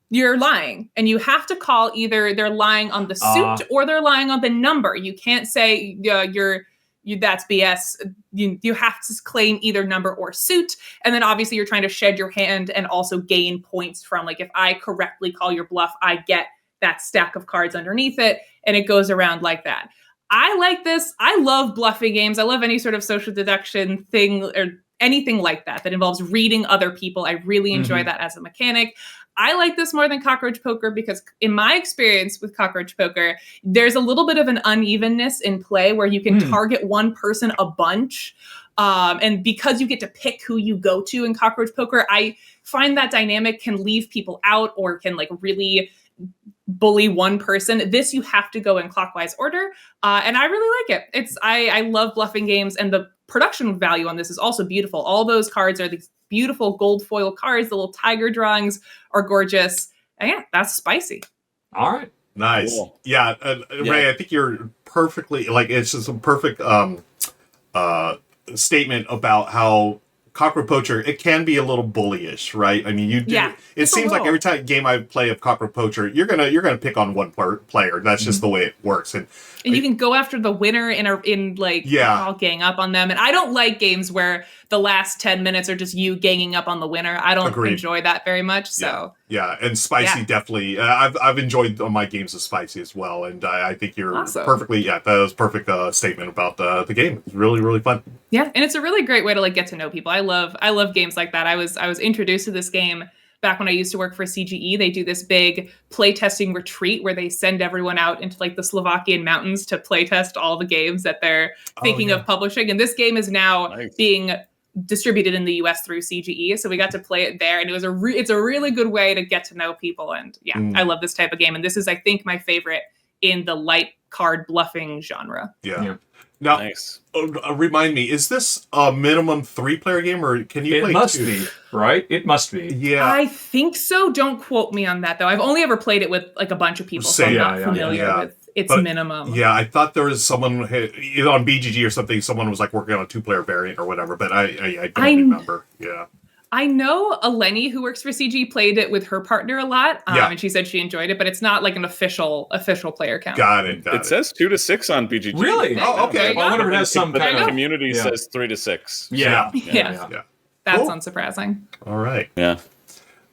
Speaker 4: you're lying. And you have to call either they're lying on the suit or they're lying on the number. You can't say that's BS. You have to claim either number or suit. And then obviously you're trying to shed your hand and also gain points from, like, if I correctly call your bluff, I get that stack of cards underneath it. And it goes around like that. I like this. I love bluffing games. I love any sort of social deduction thing or anything like that involves reading other people. I really enjoy that as a mechanic. I like this more than Cockroach Poker because in my experience with Cockroach Poker, there's a little bit of an unevenness in play where you can target one person a bunch. And because you get to pick who you go to in Cockroach Poker, I find that dynamic can leave people out or can like really bully one person. This you have to go in clockwise order. And I really like it. I love bluffing games, and the production value on this is also beautiful. All those cards are these beautiful gold foil cards. The little tiger drawings are gorgeous. And yeah, that's Spicy.
Speaker 1: All right.
Speaker 2: Nice.
Speaker 3: Cool.
Speaker 2: Yeah, Ray, I think you're perfectly, like, it's just a perfect statement about how Cockroach Poacher, it can be a little bullyish, right? I mean, you do.
Speaker 4: Yeah,
Speaker 2: it seems like every game I play of Cockroach Poacher, you're gonna pick on one player. That's just the way it works. And
Speaker 4: you can go after the winner all gang up on them. And I don't like games where the last 10 minutes are just you ganging up on the winner. I don't enjoy that very much. So
Speaker 2: yeah, and Spicy definitely. I've enjoyed my games of Spicy as well, and I think you're perfectly. Yeah, that was a perfect statement about the game. It's really, really fun.
Speaker 4: Yeah, and it's a really great way to like get to know people. I love games like that. I was introduced to this game back when I used to work for CGE. They do this big playtesting retreat where they send everyone out into like the Slovakian mountains to playtest all the games that they're thinking of publishing. And this game is now being distributed in the US through CGE. So we got to play it there, and it was it's a really good way to get to know people. And yeah, I love this type of game. And this is, I think, my favorite in the light card bluffing genre.
Speaker 2: Yeah. Now, remind me, is this a minimum 3-player game, or can you play 2?
Speaker 1: It must be, right? It must be.
Speaker 2: Yeah.
Speaker 4: I think so. Don't quote me on that, though. I've only ever played it with like a bunch of people, so I'm not familiar with its minimum.
Speaker 2: Yeah, I thought there was someone either on BGG or something. Someone was like working on a 2-player variant or whatever, but I don't remember. Yeah.
Speaker 4: I know Eleni, who works for CG, played it with her partner a lot, and she said she enjoyed it, but it's not like an official player count.
Speaker 2: Got it.
Speaker 3: It says 2 to 6 on BGG.
Speaker 1: Really?
Speaker 2: Oh, okay.
Speaker 1: Well, I wonder if it has some kind
Speaker 3: the
Speaker 1: of
Speaker 3: community says 3 to 6.
Speaker 1: Yeah.
Speaker 4: That's
Speaker 2: Cool.
Speaker 4: unsurprising.
Speaker 2: All right.
Speaker 3: Yeah.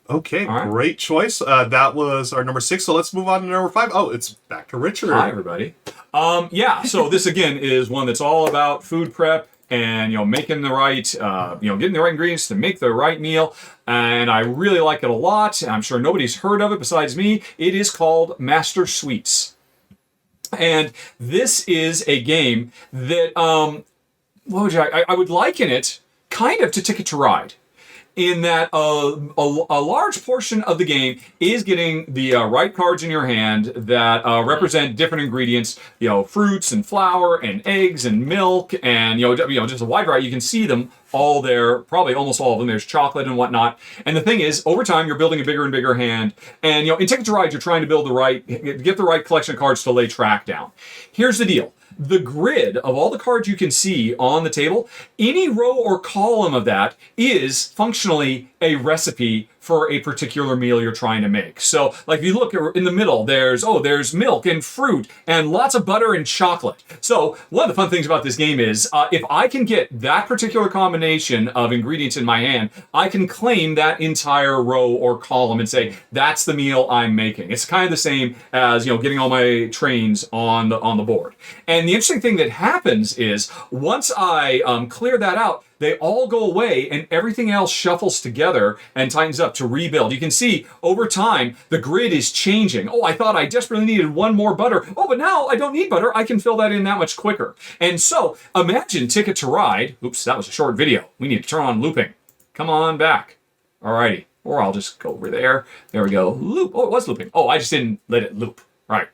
Speaker 2: Okay,
Speaker 1: All right.
Speaker 2: great choice. That was our number 6. So let's move on to number 5. Oh, it's back to Richard.
Speaker 1: Hi, everybody. So this again is one that's all about food prep and making the right, getting the right ingredients to make the right meal. And I really like it a lot. I'm sure nobody's heard of it besides me. It is called Master Sweets, and this is a game that I would liken it kind of to Ticket to Ride, in that a large portion of the game is getting the right cards in your hand that represent different ingredients, fruits and flour and eggs and milk and just a wide variety. You can see them all there, probably almost all of them. There's chocolate and whatnot. And the thing is, over time, you're building a bigger and bigger hand. And in Ticket to Ride, you're trying to get the right collection of cards to lay track down. Here's the deal. the grid of all the cards you can see on the table, any row or column of that is functionally a recipe for a particular meal you're trying to make. So, like if you look in the middle, there's milk and fruit and lots of butter and chocolate. So, one of the fun things about this game is if I can get that particular combination of ingredients in my hand, I can claim that entire row or column and say, that's the meal I'm making. It's kind of the same as, getting all my trains on the board. And the interesting thing that happens is once I clear that out, they all go away and everything else shuffles together and tightens up to rebuild. You can see over time, the grid is changing. Oh, I thought I desperately needed one more butter. Oh, but now I don't need butter. I can fill that in that much quicker. And so imagine Ticket to Ride. Oops, that was a short video. We need to turn on looping. Come on back. Alrighty. Or I'll just go over there. There we go. Loop. Oh, it was looping. Oh, I just didn't let it loop. Right.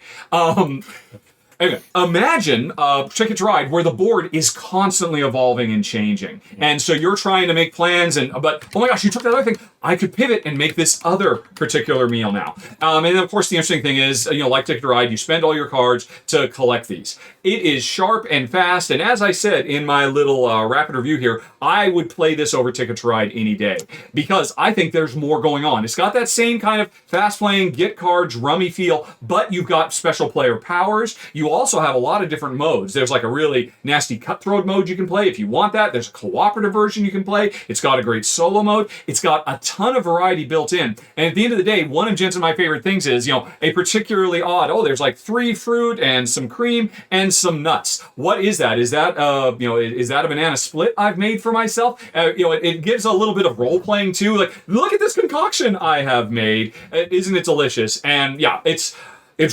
Speaker 1: Anyway, imagine Ticket to Ride where the board is constantly evolving and changing. And so you're trying to make plans but oh my gosh, you took that other thing. I could pivot and make this other particular meal now. And then of course the interesting thing is, like Ticket to Ride, you spend all your cards to collect these. It is sharp and fast. And as I said in my little rapid review here, I would play this over Ticket to Ride any day because I think there's more going on. It's got that same kind of fast playing, get cards, rummy feel, but you've got special player powers. You also have a lot of different modes. There's like a really nasty cutthroat mode you can play if you want that. There's a cooperative version you can play. It's got a great solo mode. It's got a ton of variety built in. And at the end of the day, one of Jensen, my favorite things is, a particularly odd, there's like 3 fruit and some cream and some nuts. What is that? Is that, is that a banana split I've made for myself? It gives a little bit of role playing too. Like, look at this concoction I have made. Isn't it delicious? And yeah, it's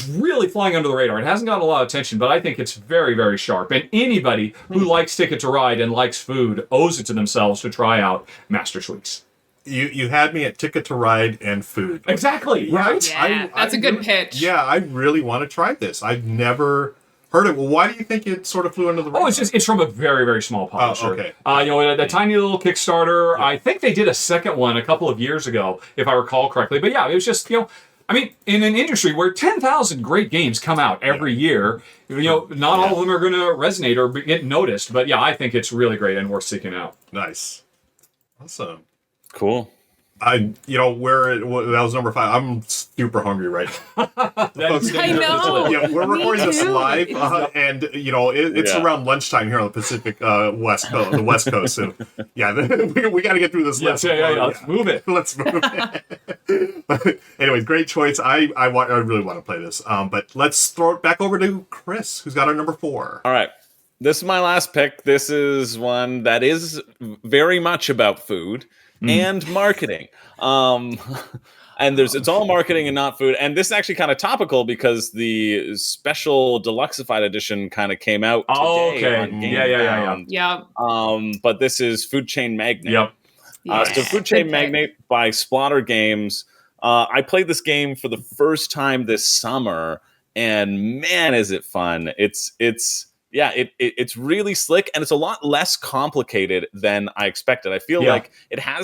Speaker 1: really flying under the radar. It hasn't gotten a lot of attention, but I think it's very, very sharp. And anybody who likes Ticket to Ride and likes food owes it to themselves to try out Master Sweets.
Speaker 2: You had me at Ticket to Ride and food.
Speaker 1: Exactly, right?
Speaker 4: Yeah, that's a good pitch.
Speaker 2: Yeah, I really want to try this. I've never heard it. Well, why do you think it sort of flew under the radar?
Speaker 1: Oh, it's from a very, very small publisher.
Speaker 2: Okay.
Speaker 1: A tiny little Kickstarter. Yeah. I think they did a second one a couple of years ago, if I recall correctly. But yeah, it was just, in an industry where 10,000 great games come out every year, not all of them are going to resonate or get noticed. But yeah, I think it's really great and worth seeking out.
Speaker 2: Nice. Awesome.
Speaker 3: Cool.
Speaker 2: That was number 5. I'm super hungry right now. Folks,
Speaker 4: I know.
Speaker 2: Yeah, we're recording this live,
Speaker 4: It's
Speaker 2: and it's around lunchtime here on the Pacific West Coast, the West Coast. So yeah, we got to get through this list.
Speaker 1: Let's move it.
Speaker 2: Let's move it. Anyways, great choice. I really want to play this. But let's throw it back over to Chris, who's got our number 4.
Speaker 3: All right. This is my last pick. This is one that is very much about food and marketing. And it's all marketing and not food. And this is actually kind of topical because the special deluxeified edition kind of came out today.
Speaker 1: Oh, okay.
Speaker 3: On Game
Speaker 4: Yeah.
Speaker 3: But this is Food Chain Magnate.
Speaker 1: Yep.
Speaker 3: So Food Chain Magnate by Splatter Games. I played this game for the first time this summer, and man, is it fun! It's really slick, and it's a lot less complicated than I expected. I feel like it had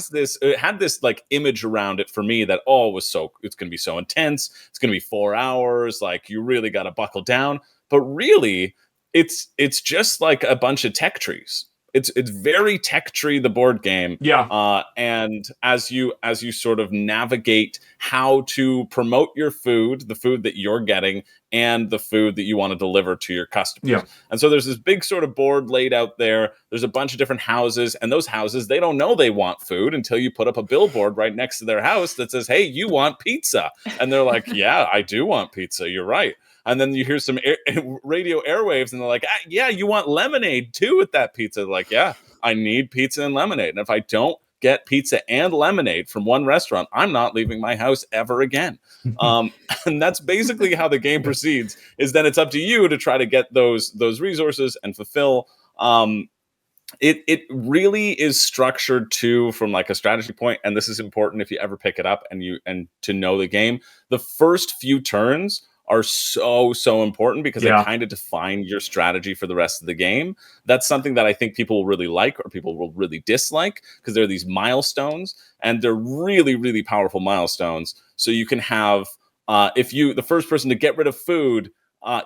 Speaker 3: this like image around it for me that it's going to be so intense. It's going to be 4 hours. Like, you really got to buckle down. But really, it's just like a bunch of tech trees. It's very tech tree, the board game.
Speaker 1: Yeah.
Speaker 3: And as you sort of navigate how to promote your food, the food that you're getting, and the food that you want to deliver to your customers.
Speaker 1: Yeah.
Speaker 3: And so there's this big sort of board laid out there. There's a bunch of different houses, and those houses, they don't know they want food until you put up a billboard right next to their house that says, "Hey, you want pizza?" And they're like, "Yeah, I do want pizza. You're right." And then you hear some radio airwaves, and they're like, "Yeah, you want lemonade too with that pizza?" They're like, "Yeah, I need pizza and lemonade. And if I don't get pizza and lemonade from one restaurant, I'm not leaving my house ever again." And that's basically how the game proceeds, is then it's up to you to try to get those resources and fulfill. It really is structured too from like a strategy point, and this is important if you ever pick it up and to know the game. The first few turns are so important because they kind of define your strategy for the rest of the game. That's something that I think people will really like, or people will really dislike, because there are these milestones, and they're really, really powerful milestones. So you can have, the first person to get rid of food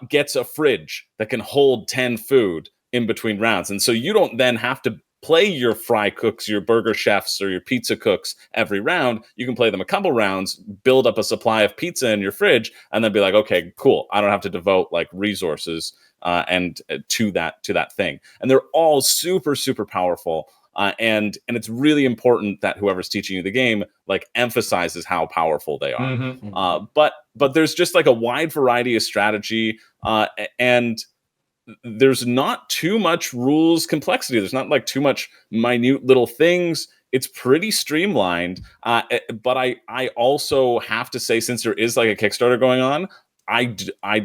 Speaker 3: gets a fridge that can hold 10 food in between rounds. And so you don't then have to play your fry cooks, your burger chefs, or your pizza cooks every round. You can play them a couple rounds, build up a supply of pizza in your fridge, and then be like, okay, cool. I don't have to devote like resources and to that thing. And they're all super, super powerful. And it's really important that whoever's teaching you the game like emphasizes how powerful they are.
Speaker 1: Mm-hmm.
Speaker 3: But there's just like a wide variety of strategy, and there's not too much rules complexity. There's not like too much minute little things. It's pretty streamlined. But I also have to say, since there is like a Kickstarter going on, I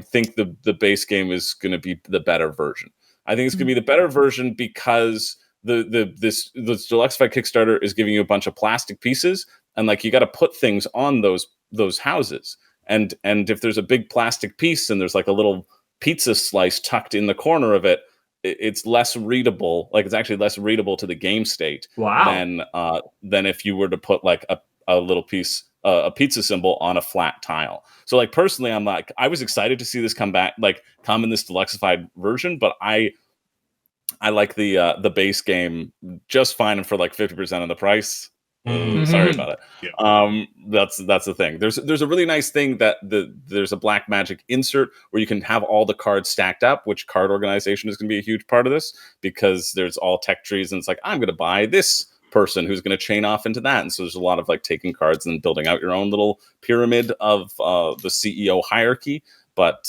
Speaker 3: think the base game is going to be the better version. I think it's going to be the better version because this Deluxified Kickstarter is giving you a bunch of plastic pieces, and like you got to put things on those houses. And if there's a big plastic piece and there's like a little pizza slice tucked in the corner of it, it's less readable. Like it's actually less readable to the game state.
Speaker 1: Wow.
Speaker 3: Than if you were to put like a little piece, a pizza symbol on a flat tile. So like personally, I was excited to see this come in this Deluxified version, but I like the base game just fine, and for like 50% of the price. Sorry about it.
Speaker 2: Yeah.
Speaker 3: That's the thing. There's a really nice thing that there's a black magic insert where you can have all the cards stacked up, which card organization is going to be a huge part of this, because there's all tech trees, and it's like, I'm going to buy this person who's going to chain off into that. And so there's a lot of like taking cards and building out your own little pyramid of the CEO hierarchy. But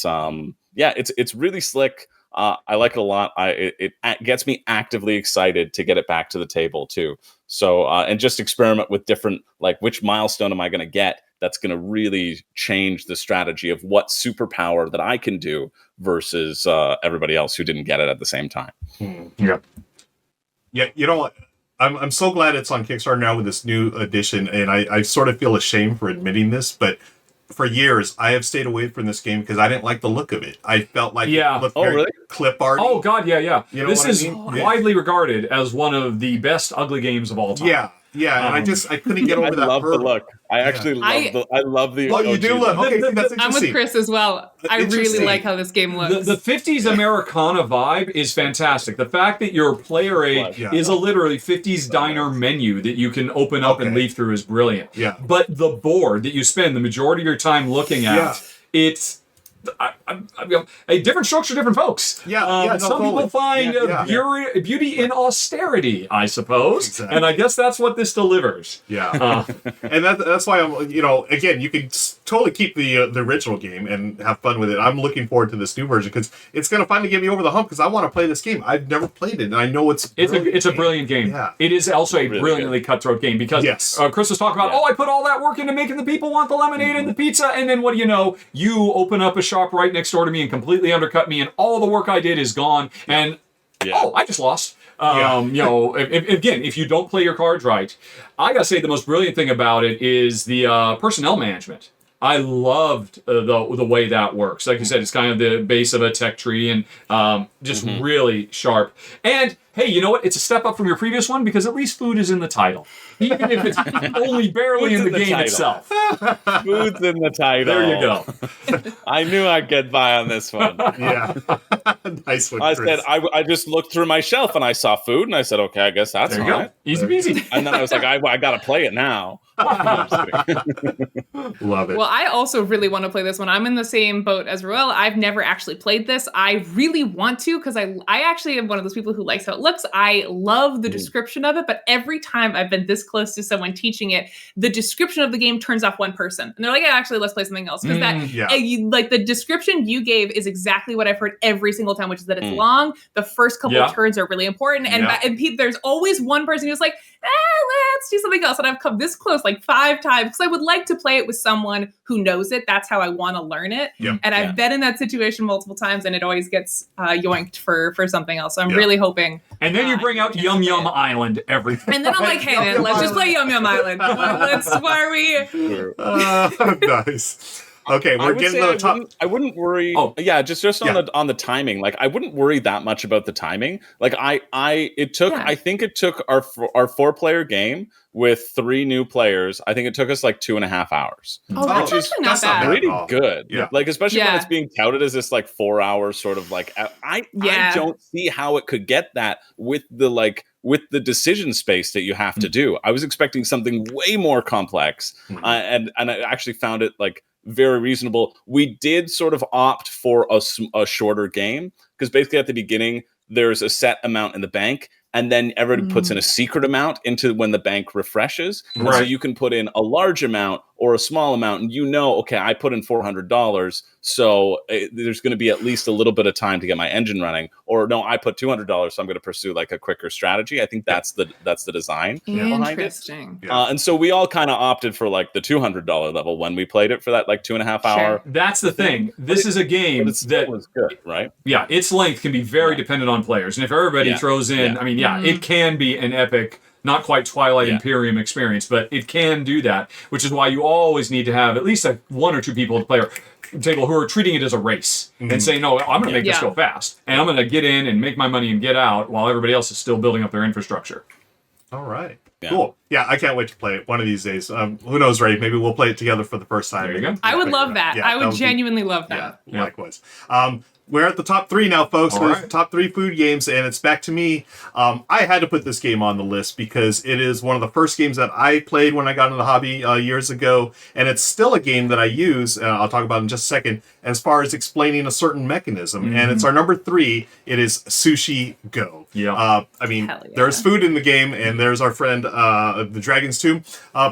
Speaker 3: yeah, it's really slick. I like it a lot. It gets me actively excited to get it back to the table too. So and just experiment with different, like, which milestone am I going to get that's going to really change the strategy of what superpower that I can do versus everybody else who didn't get it at the same time.
Speaker 2: Yeah. You know what? I'm so glad it's on Kickstarter now with this new edition, and I sort of feel ashamed for admitting this, but for years, I have stayed away from this game because I didn't like the look of it. I felt like it looked very clip art.
Speaker 1: Oh, God, yeah.
Speaker 2: You know
Speaker 1: this
Speaker 2: what
Speaker 1: is
Speaker 2: I mean?
Speaker 1: widely regarded as one of the best ugly games of all time.
Speaker 2: Yeah, and I couldn't get over that.
Speaker 3: I love the look. I actually love the.
Speaker 2: Oh, you do look. Okay, that's interesting.
Speaker 4: I'm with Chris as well. I really like how this game looks.
Speaker 1: The 50s Americana vibe is fantastic. The fact that your player aid is a literally 50s diner menu that you can open up and leaf through is brilliant.
Speaker 2: Yeah.
Speaker 1: But the board that you spend the majority of your time looking at, it's... different strokes for different folks. Some people find beauty in austerity, I suppose, and I guess that's what this delivers.
Speaker 2: And that's why I'm, again, you can totally keep the original game and have fun with it. I'm looking forward to this new version because it's going to finally get me over the hump because I want to play this game. I've never played it, and I know it's
Speaker 1: a brilliant game.
Speaker 2: Yeah.
Speaker 1: It is also a brilliantly cutthroat game because Chris was talking about, I put all that work into making the people want the lemonade and the pizza, and then what do you know? You open up a shop right next door to me and completely undercut me, and all the work I did is gone, and I just lost. If you don't play your cards right, I gotta say the most brilliant thing about it is the personnel management. I loved the way that works. Like you said, it's kind of the base of a tech tree, and just really sharp. And hey, you know what? It's a step up from your previous one because at least food is in the title, even if it's only barely in the game itself.
Speaker 3: Food's in the title.
Speaker 1: There you go.
Speaker 3: I knew I'd get by on this one.
Speaker 2: Nice one,
Speaker 3: I
Speaker 2: Chris.
Speaker 3: said I just looked through my shelf and I saw food and I said, okay, I guess that's fine.
Speaker 1: Easy peasy.
Speaker 3: And then I was like, I gotta play it now.
Speaker 2: Love it.
Speaker 4: Well, I also really want to play this one. I'm in the same boat as Ruel. I've never actually played this. I really want to because I actually am one of those people who likes how it looks. I love the description of it, but every time I've been this close to someone teaching it, the description of the game turns off one person. And they're like, actually, let's play something else. Because the description you gave is exactly what I've heard every single time, which is that it's long. The first couple of turns are really important. And there's always one person who's like, let's do something else. And I've come this close like 5 times because I would like to play it with someone who knows it. That's how I want to learn it. And I've been in that situation multiple times, and it always gets yoinked for something else. So I'm really hoping.
Speaker 1: And then you bring out Yum Yum Island every time.
Speaker 4: And then I'm like, hey man, let's just play Yum Yum Island. Why are we?
Speaker 2: Nice. Okay,
Speaker 3: I
Speaker 2: we're
Speaker 3: would
Speaker 2: getting
Speaker 3: say
Speaker 2: to the top.
Speaker 3: I wouldn't worry.
Speaker 1: Oh.
Speaker 3: Yeah, just
Speaker 2: Yeah.
Speaker 3: on the timing. Like I wouldn't worry that much about the timing. Like it took.
Speaker 4: Yeah.
Speaker 3: I think it took our 4-player game with 3 new players. I think it took us like 2.5 hours.
Speaker 4: Oh, that's
Speaker 2: Oh,
Speaker 4: actually not
Speaker 2: that's not
Speaker 4: bad.
Speaker 2: bad.
Speaker 3: Pretty
Speaker 2: at all.
Speaker 3: good.
Speaker 2: Yeah.
Speaker 3: Like especially when
Speaker 4: Yeah.
Speaker 3: it's being touted as this like 4 hours sort of like I
Speaker 4: Yeah.
Speaker 3: don't see how it could get that with the decision space that you have to do. I was expecting something way more complex, and I actually found it like very reasonable. We did sort of opt for a shorter game because basically at the beginning there's a set amount in the bank, and then everybody puts in a secret amount into when the bank refreshes. And so
Speaker 1: Right.
Speaker 3: you can put in a large amount or a small amount, and okay, I put in $400, so there's going to be at least a little bit of time to get my engine running. Or no, I put $200, so I'm going to pursue like a quicker strategy. I think that's the design behind it.
Speaker 4: Interesting.
Speaker 2: Yeah.
Speaker 3: And so we all kind of opted for like the $200 level when we played it for that like 2.5 hour.
Speaker 1: That's the thing. This is a game
Speaker 3: But it still
Speaker 1: that
Speaker 3: was good, right?
Speaker 1: yeah, its length can be very dependent on players. And if everybody
Speaker 3: Yeah.
Speaker 1: throws in,
Speaker 3: Yeah.
Speaker 1: I mean, yeah, it can be an epic, not quite Twilight
Speaker 3: Yeah.
Speaker 1: Imperium experience, but it can do that, which is why you always need to have at least like 1 or 2 people at the player table who are treating it as a race and saying, no, I'm going to make this
Speaker 4: Yeah.
Speaker 1: go fast. And I'm going to get in and make my money and get out while everybody else is still building up their infrastructure.
Speaker 2: All right.
Speaker 3: Yeah.
Speaker 2: Cool. Yeah, I can't wait to play it one of these days. Who knows, Ray? Maybe we'll play it together for the first time.
Speaker 1: There you go.
Speaker 4: I would
Speaker 2: Figure
Speaker 4: love
Speaker 2: it out.
Speaker 4: that.
Speaker 2: Yeah,
Speaker 4: I would
Speaker 2: be-
Speaker 4: genuinely love
Speaker 2: Yeah,
Speaker 4: that.
Speaker 1: Yeah.
Speaker 2: likewise. We're at the top 3 now, folks.
Speaker 1: All
Speaker 2: There's
Speaker 1: right.
Speaker 2: the top 3 food games, and it's back to me. I had to put this game on the list because it is one of the first games that I played when I got into the hobby years ago, and it's still a game that I use, I'll talk about in just a second, as far as explaining a certain mechanism. And it's our number 3. It is Sushi Go.
Speaker 1: Yeah.
Speaker 2: I mean,
Speaker 4: Hell yeah.
Speaker 2: there's food in the game, and there's our friend, the Dragon's Tomb,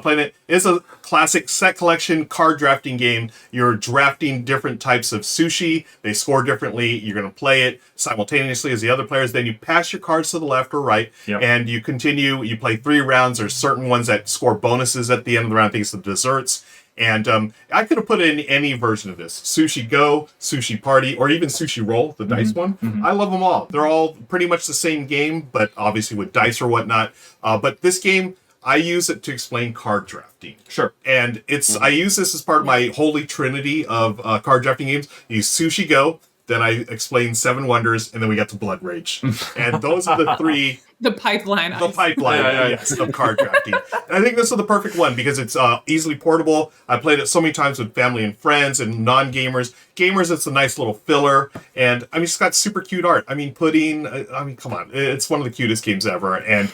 Speaker 2: playing it. It's a classic set collection card drafting game. You're drafting different types of sushi. They score differently. You're going to play it simultaneously as the other players. Then you pass your cards to the left or right,
Speaker 1: Yep.
Speaker 2: and you continue. You play 3 rounds. There's certain ones that score bonuses at the end of the round. I think it's the desserts. And I could have put in any version of this. Sushi Go, Sushi Party, or even Sushi Roll, the dice one. I love them all. They're all pretty much the same game, but obviously with dice or whatnot. But this game, I use it to explain card drafting.
Speaker 1: Sure.
Speaker 2: And I use this as part of my holy trinity of card drafting games. I use Sushi Go, then I explain 7 Wonders, and then we got to Blood Rage. And those are the 3...
Speaker 4: The pipeline.
Speaker 2: The pipeline,
Speaker 1: Yeah.
Speaker 2: yes, of card drafting. And I think this is the perfect one because it's easily portable. I played it so many times with family and friends and non-gamers. Gamers, it's a nice little filler. And, I mean, it's got super cute art. I mean, come on. It's one of the cutest games ever. And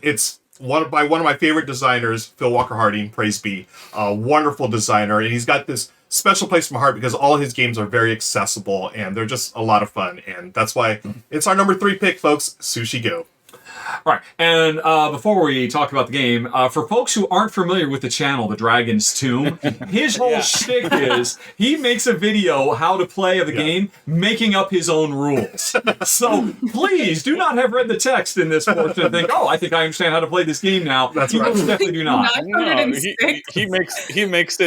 Speaker 2: it's by one of my favorite designers, Phil Walker Harding, praise be. A wonderful designer. And he's got this special place in my heart because all his games are very accessible and they're just a lot of fun. And that's why it's our number 3 pick, folks, Sushi Go.
Speaker 1: Right. And before we talk about the game, for folks who aren't familiar with the channel, The Dragon's Tomb, his whole shtick is he makes a video how to play of the game, making up his own rules. So please do not have read the text in this portion and think, oh, I think I understand how to play this game now.
Speaker 2: That's
Speaker 1: you
Speaker 2: right.
Speaker 1: most definitely do not.
Speaker 3: No,
Speaker 4: 906.
Speaker 3: he makes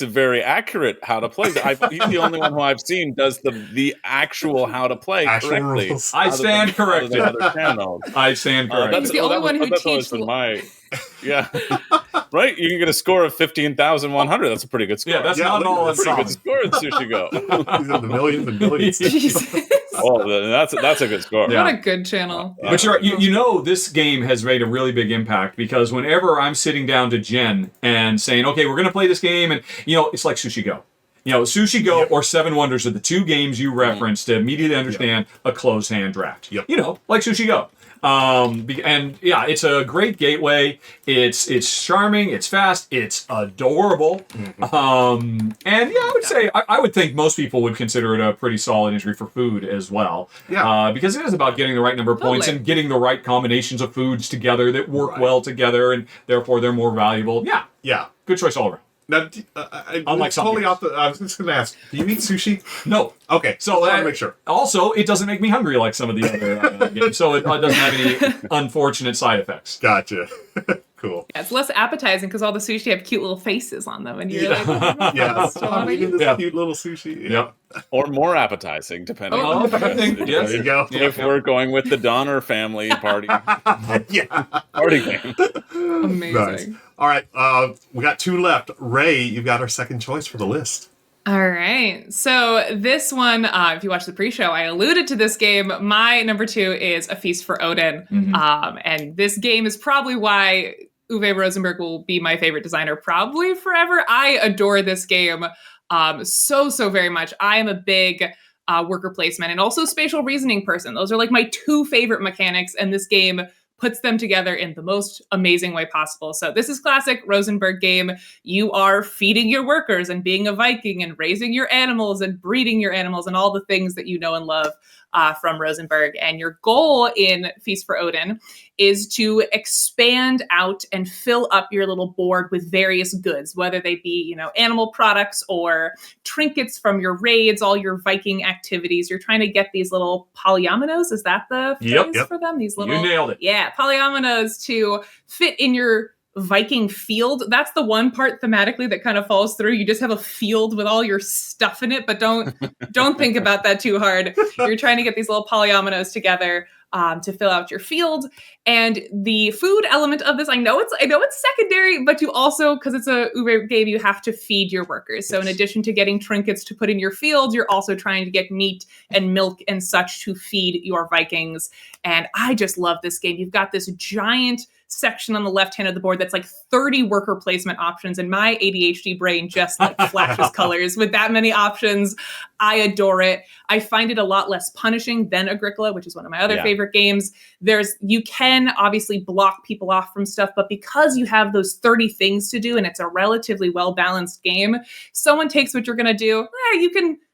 Speaker 3: it very accurate how to play. He's the only one who I've seen does the actual how to play
Speaker 2: Actual
Speaker 3: correctly.
Speaker 2: rules.
Speaker 1: I stand corrected.
Speaker 3: Other channels.
Speaker 1: I stand corrected.
Speaker 4: He's the only one who
Speaker 3: that's always
Speaker 4: teaches-
Speaker 3: been my right. You can get a score of 15,100. That's a pretty good score.
Speaker 1: Yeah, that's
Speaker 2: Yeah,
Speaker 1: not all
Speaker 2: that's
Speaker 1: it's
Speaker 3: pretty
Speaker 1: on.
Speaker 3: good score in Sushi Go.
Speaker 2: These are the millions and millions.
Speaker 4: Jesus.
Speaker 3: Oh, that's a good score.
Speaker 1: Yeah.
Speaker 4: What a good channel.
Speaker 1: But you know this game has made a really big impact because whenever I'm sitting down to Jen and saying, okay, we're going to play this game, and it's like Sushi Go. Sushi Go or 7 Wonders are the 2 games you reference to immediately understand a closed hand draft.
Speaker 2: Yep.
Speaker 1: Like Sushi Go. And yeah, it's a great gateway. It's charming. It's fast. It's adorable. And yeah, I would say I would think most people would consider it a pretty solid entry for food as well.
Speaker 2: Yeah.
Speaker 1: Because it is about getting the right number of points
Speaker 4: Totally.
Speaker 1: and getting the right combinations of foods together that work well together, and therefore they're more valuable. Yeah,
Speaker 2: Yeah.
Speaker 1: good choice all around.
Speaker 2: Now,
Speaker 1: Unlike some
Speaker 2: totally
Speaker 1: games.
Speaker 2: off the. I was just going to ask. Do you eat sushi?
Speaker 1: No.
Speaker 2: Okay.
Speaker 1: So
Speaker 2: just wanna make sure.
Speaker 1: Also, it doesn't make me hungry like some of the other games, so it doesn't have any unfortunate side effects.
Speaker 2: Gotcha. Cool.
Speaker 4: Yeah, it's less appetizing because all the sushi have cute little faces on them, and you're like,
Speaker 2: Yeah.
Speaker 4: So
Speaker 2: I'm eating this
Speaker 1: Yeah.
Speaker 2: cute little sushi.
Speaker 1: Yep.
Speaker 3: Or more appetizing, depending
Speaker 1: Oh,
Speaker 3: on
Speaker 1: I think, yes.
Speaker 2: There you go.
Speaker 3: if we're going with the Donner family party
Speaker 2: Yeah.
Speaker 3: party game.
Speaker 4: amazing.
Speaker 2: Nice. All right. We got 2 left. Ray, you've got our second choice for the list.
Speaker 4: All right. So this one, if you watch the pre-show, I alluded to this game. My number 2 is A Feast for Odin. And this game is probably why Uwe Rosenberg will be my favorite designer probably forever. I adore this game so very much. I am a big worker placement and also spatial reasoning person. Those are like my 2 favorite mechanics, and this game puts them together in the most amazing way possible. So this is classic Rosenberg game. You are feeding your workers and being a Viking and raising your animals and breeding your animals and all the things that you know and love from Rosenberg. And your goal in Feast for Odin is to expand out and fill up your little board with various goods, whether they be, animal products or trinkets from your raids, all your Viking activities. You're trying to get these little polyominoes. Is that the phrase for them? These little,
Speaker 1: you nailed it.
Speaker 4: Yeah, polyominoes to fit in your Viking field. That's the one part thematically that kind of falls through. You just have a field with all your stuff in it, but don't think about that too hard. You're trying to get these little polyominoes together to fill out your field. And the food element of this, I know it's secondary, but you also, because it's a Uber game, you have to feed your workers. So in addition to getting trinkets to put in your field, you're also trying to get meat and milk and such to feed your Vikings. And I just love this game. You've got this giant section on the left hand of the board that's like 30 worker placement options, and my ADHD brain just like flashes colors with that many options. I adore it. I find it a lot less punishing than Agricola, which is one of my other favorite games. You can obviously block people off from stuff, but because you have those 30 things to do and it's a relatively well-balanced game, someone takes what you're going to do,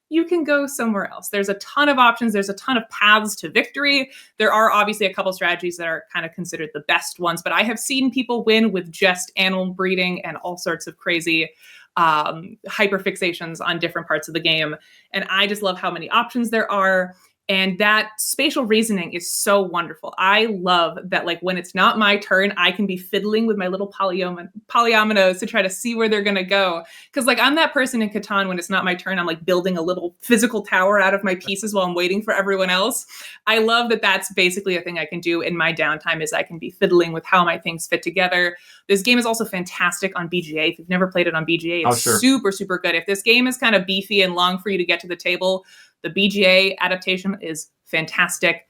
Speaker 4: you can go somewhere else. There's a ton of options. There's a ton of paths to victory. There are obviously a couple strategies that are kind of considered the best ones, but I have seen people win with just animal breeding and all sorts of crazy hyperfixations on different parts of the game. And I just love how many options there are. And that spatial reasoning is so wonderful. I love that, like, when it's not my turn, I can be fiddling with my little polyominoes to try to see where they're going to go. Because, like, I'm that person in Catan when it's not my turn. I'm, like, building a little physical tower out of my pieces while I'm waiting for everyone else. I love that that's basically a thing I can do in my downtime, is I can be fiddling with how my things fit together. This game is also fantastic on BGA. If you've never played it on BGA, it's super good. If this game is kind of beefy and long for you to get to the table, the BGA adaptation is fantastic.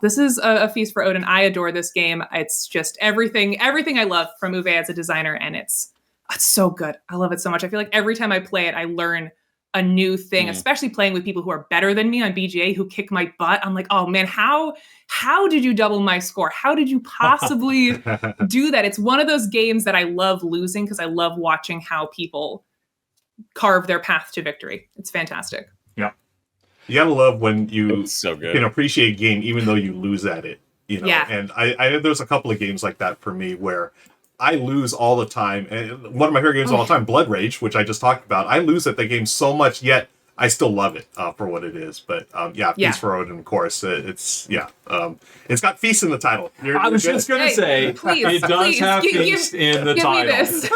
Speaker 4: This is a Feast for Odin. I adore this game. It's just everything I love from Uwe as a designer, and it's so good. I love it so much. I feel like every time I play it, I learn a new thing, especially playing with people who are better than me on BGA, who kick my butt. I'm like, oh man, how did you double my score? How did you possibly do that? It's one of those games that I love losing because I love watching how people carve their path to victory. It's fantastic.
Speaker 1: Yeah.
Speaker 2: You gotta love when you
Speaker 3: can
Speaker 2: appreciate a game even though you lose at it.
Speaker 4: Yeah.
Speaker 2: And I there's a couple of games like that for me where I lose all the time. And one of my favorite games of all time, Blood Rage, which I just talked about, I lose at that game so much, yet I still love it for what it is. But Feast for Odin, of course, it's got Feast in the title.
Speaker 1: I was just going to say, it does have Feast in the title.
Speaker 4: Me this.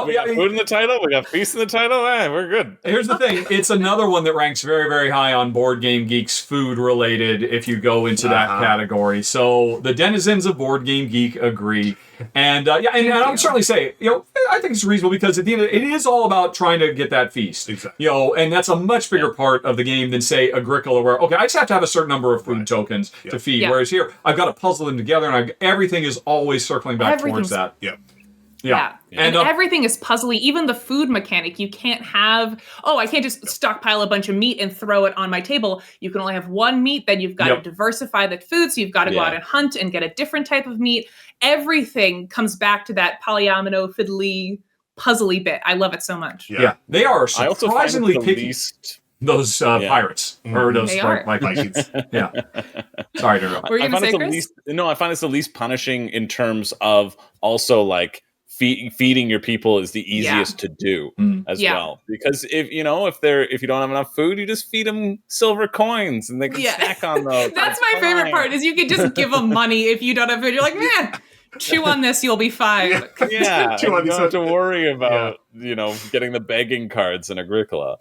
Speaker 3: We got food in the title, we got Feast in the title, we're good.
Speaker 1: Here's the thing, it's another one that ranks very, very high on Board Game Geek's food related if you go into that category. So the denizens of Board Game Geek agree. And and I'm certainly say, I think it's reasonable because at the end, it is all about trying to get that feast.
Speaker 2: Exactly.
Speaker 1: And that's a much bigger part of the game than say Agricola, where I just have to have a certain number of food tokens to feed. Whereas here, I've got to puzzle them together, and everything is always circling back towards that.
Speaker 4: Yeah. And everything is puzzly. Even the food mechanic, you can't have, I can't just stockpile a bunch of meat and throw it on my table. You can only have one meat, then you've got to diversify that food, so you've got to go out and hunt and get a different type of meat. Everything comes back to that polyomino, fiddly, puzzly bit. I love it so much.
Speaker 1: Yeah. They are surprisingly picky. Those pirates. Or those Vikings. Yeah. Sorry to interrupt.
Speaker 4: Were you going to say, Chris?
Speaker 3: I find it's the least punishing in terms of also, like, feeding your people is the easiest to do as well, because if you don't have enough food, you just feed them silver coins and they can snack on those.
Speaker 4: That's my favorite part, is you can just give them money if you don't have food. You're like, man, chew on this, you'll be fine.
Speaker 3: You don't have to worry about getting the begging cards in Agricola.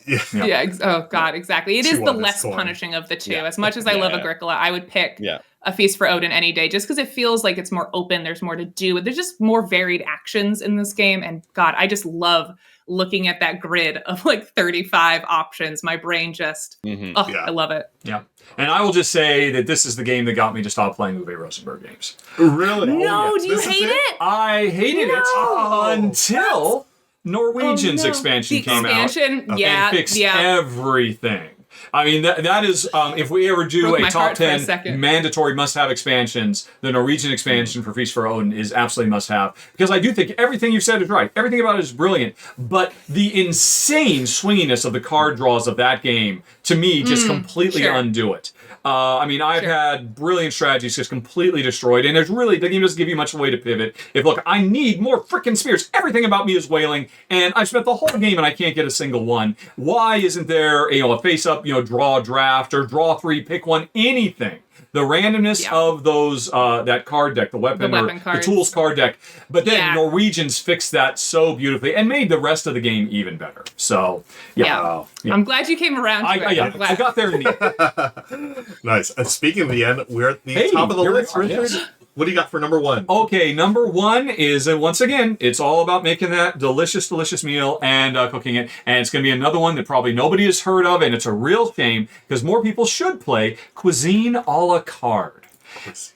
Speaker 4: Oh god, exactly. It is the less punishing of the two. As much as I love Agricola, I would pick A Feast for Odin any day, just because it feels like it's more open. There's more to do. There's just more varied actions in this game, and God, I just love looking at that grid of like 35 options. My brain just, I love it.
Speaker 1: Yeah. And I will just say that this is the game that got me to stop playing Uwe Rosenberg games.
Speaker 2: Really?
Speaker 4: No, do you
Speaker 2: This is
Speaker 4: hate it?
Speaker 1: I hated it until Norwegian's expansion came
Speaker 4: expansion,
Speaker 1: out
Speaker 4: yeah,
Speaker 1: and fixed
Speaker 4: yeah.
Speaker 1: everything. I mean, that is, if we ever do
Speaker 4: Broke
Speaker 1: a
Speaker 4: my
Speaker 1: top
Speaker 4: heart for a
Speaker 1: 10
Speaker 4: second.
Speaker 1: mandatory must-have expansions, the Norwegian expansion for Feast for Odin is absolutely must-have. Because I do think everything you said is right. Everything about it is brilliant. But the insane swinginess of the card draws of that game, to me, just completely undo it. I mean, I've had brilliant strategies just completely destroyed, and the game doesn't give you much way to pivot. Look, I need more frickin' spears. Everything about me is wailing, and I've spent the whole game and I can't get a single one. Why isn't there, a face-up, draw, draft, or draw 3, pick one, anything? The randomness of those, that card deck, the weapon
Speaker 4: cards.
Speaker 1: the tools card deck. But then Norwegians fixed that so beautifully and made the rest of the game even better. So, yeah.
Speaker 4: I'm glad you came around to it.
Speaker 1: I got there in the end.
Speaker 2: Nice. And speaking of the end, we're at the top of the
Speaker 1: here we
Speaker 2: list,
Speaker 1: are,
Speaker 2: Richard.
Speaker 1: yes.
Speaker 2: What do you got for number 1?
Speaker 1: Okay, number 1 is, once again, it's all about making that delicious, delicious meal and cooking it. And it's going to be another one that probably nobody has heard of, and it's a real shame because more people should play Cuisine a la carte.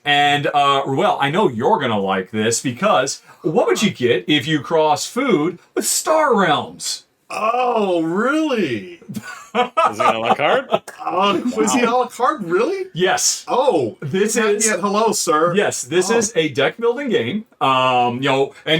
Speaker 1: And, I know you're going to like this because what would you get if you cross food with Star Realms?
Speaker 2: Oh, really?
Speaker 3: Is it a la carte?
Speaker 2: Cuisine a la carte, really?
Speaker 1: Yes.
Speaker 2: Oh,
Speaker 1: This is...
Speaker 2: hello, sir.
Speaker 1: Yes, this is a deck building game. And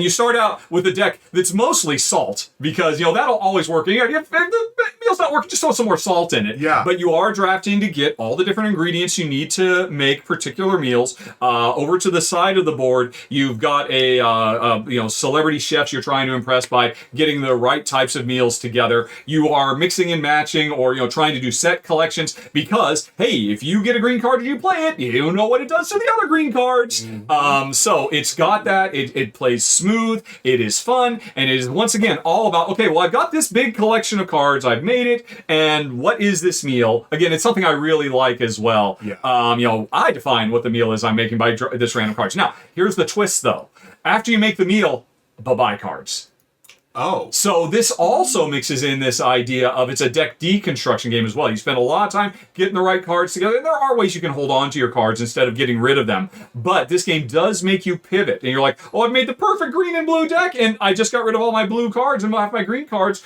Speaker 1: you start out with a deck that's mostly salt because that'll always work. The meal's not working, just throw some more salt in it.
Speaker 2: Yeah.
Speaker 1: But you are drafting to get all the different ingredients you need to make particular meals. Over to the side of the board, you've got a celebrity chefs you're trying to impress by getting the right types of meals together. You are mixing and matching, or trying to do set collections because hey, if you get a green card and you play it, you know what it does to the other green cards. So it's got that. It plays smooth. It is fun, and it is once again all about okay. Well, I've got this big collection of cards. I've made it, and what is this meal? Again, it's something I really like as well.
Speaker 2: Yeah.
Speaker 1: I define what the meal is I'm making by this random cards. Now, here's the twist, though. After you make the meal, bye-bye cards.
Speaker 2: Oh.
Speaker 1: So this also mixes in this idea of it's a deck deconstruction game as well. You spend a lot of time getting the right cards together. And there are ways you can hold on to your cards instead of getting rid of them. But this game does make you pivot. And you're like, oh, I've made the perfect green and blue deck, and I just got rid of all my blue cards and half my green cards.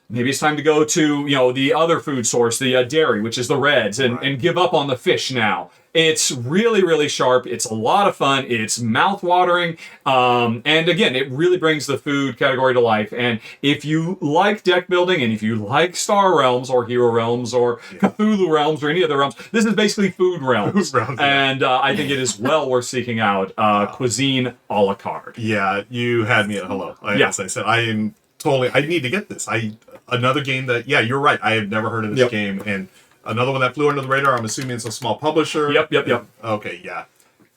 Speaker 1: Maybe it's time to go to, the other food source, the dairy, which is the reds, and give up on the fish now. It's really, really sharp. It's a lot of fun. It's mouth-watering. And again, it really brings the food category to life. And if you like deck building, and if you like Star Realms or Hero Realms or Cthulhu Realms or any other realms, this is basically Food Realms. And I think it is well worth seeking out. Cuisine a la carte.
Speaker 2: Yeah, you had me at hello. As I said, I need to get this. Another game that, you're right. I have never heard of this game. And another one that flew under the radar. I'm assuming it's a small publisher.
Speaker 1: Yep.
Speaker 2: Okay, yeah.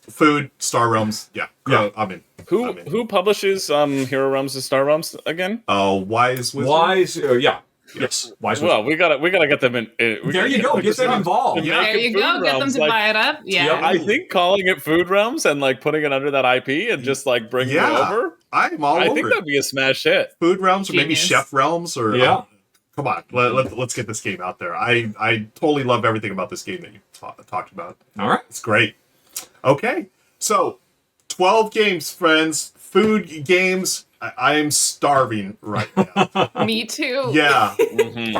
Speaker 2: Food, Star Realms. Yeah. I'm in.
Speaker 3: Who publishes Hero Realms and Star Realms again?
Speaker 2: Wise Wizard.
Speaker 1: Wise, Yes. Wise Wizard.
Speaker 3: Well, we gotta get them in.
Speaker 1: There you go. Get them involved.
Speaker 3: Yeah.
Speaker 4: There you go. Get them to buy it up. Yeah.
Speaker 3: I think calling it Food Realms and putting it under that IP and just bringing it over.
Speaker 2: I'm all over.
Speaker 3: I think that'd be a smash hit.
Speaker 2: Food Realms, or maybe
Speaker 4: Genius.
Speaker 2: Chef Realms, or come on, let's get this game out there. I totally love everything about this game that you talked about.
Speaker 1: All right,
Speaker 2: it's great. Okay, so 12 games, friends. Food games. I am starving right now.
Speaker 4: Me too.
Speaker 2: Yeah.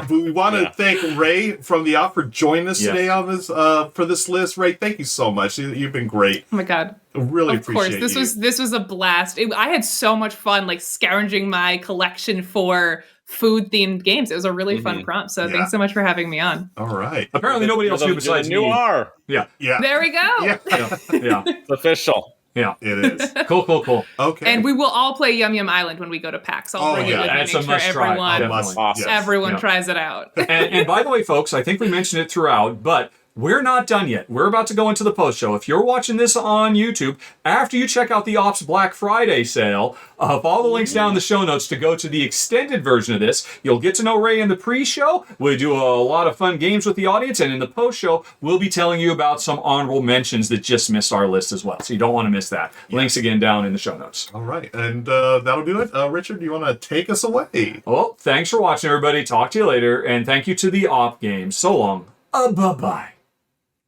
Speaker 2: We want to thank Ray from The Op for joining us today on this for this list. Ray, thank you so much. You've been great.
Speaker 4: Oh my god.
Speaker 2: Really appreciate it.
Speaker 4: Of course, this was a blast. I had so much fun scavenging my collection for food-themed games. It was a really fun prompt. So thanks so much for having me on.
Speaker 2: All right.
Speaker 1: Apparently nobody else knew besides me.
Speaker 3: You are.
Speaker 1: Yeah.
Speaker 4: There we go.
Speaker 2: Yeah.
Speaker 3: It's official.
Speaker 1: Yeah.
Speaker 2: It is.
Speaker 1: Cool.
Speaker 2: Okay.
Speaker 4: And we will all play Yum Yum Island when we go to PAX. I'll bring it with me.
Speaker 1: That's a
Speaker 4: Make sure
Speaker 1: must try.
Speaker 4: everyone
Speaker 1: Definitely.
Speaker 4: tries it out.
Speaker 1: And by the way, folks, I think we mentioned it throughout, but we're not done yet. We're about to go into the post show. If you're watching this on YouTube, after you check out the Ops Black Friday sale, follow the links down in the show notes to go to the extended version of this. You'll get to know Ray in the pre-show. We do a lot of fun games with the audience, and in the post-show, we'll be telling you about some honorable mentions that just missed our list as well. So you don't want to miss that. Yeah. Links again down in the show notes.
Speaker 2: All right, and that'll do it. Richard, do you want to take us away?
Speaker 1: Well, thanks for watching, everybody. Talk to you later, and thank you to the Op Games. So long. Bye-bye.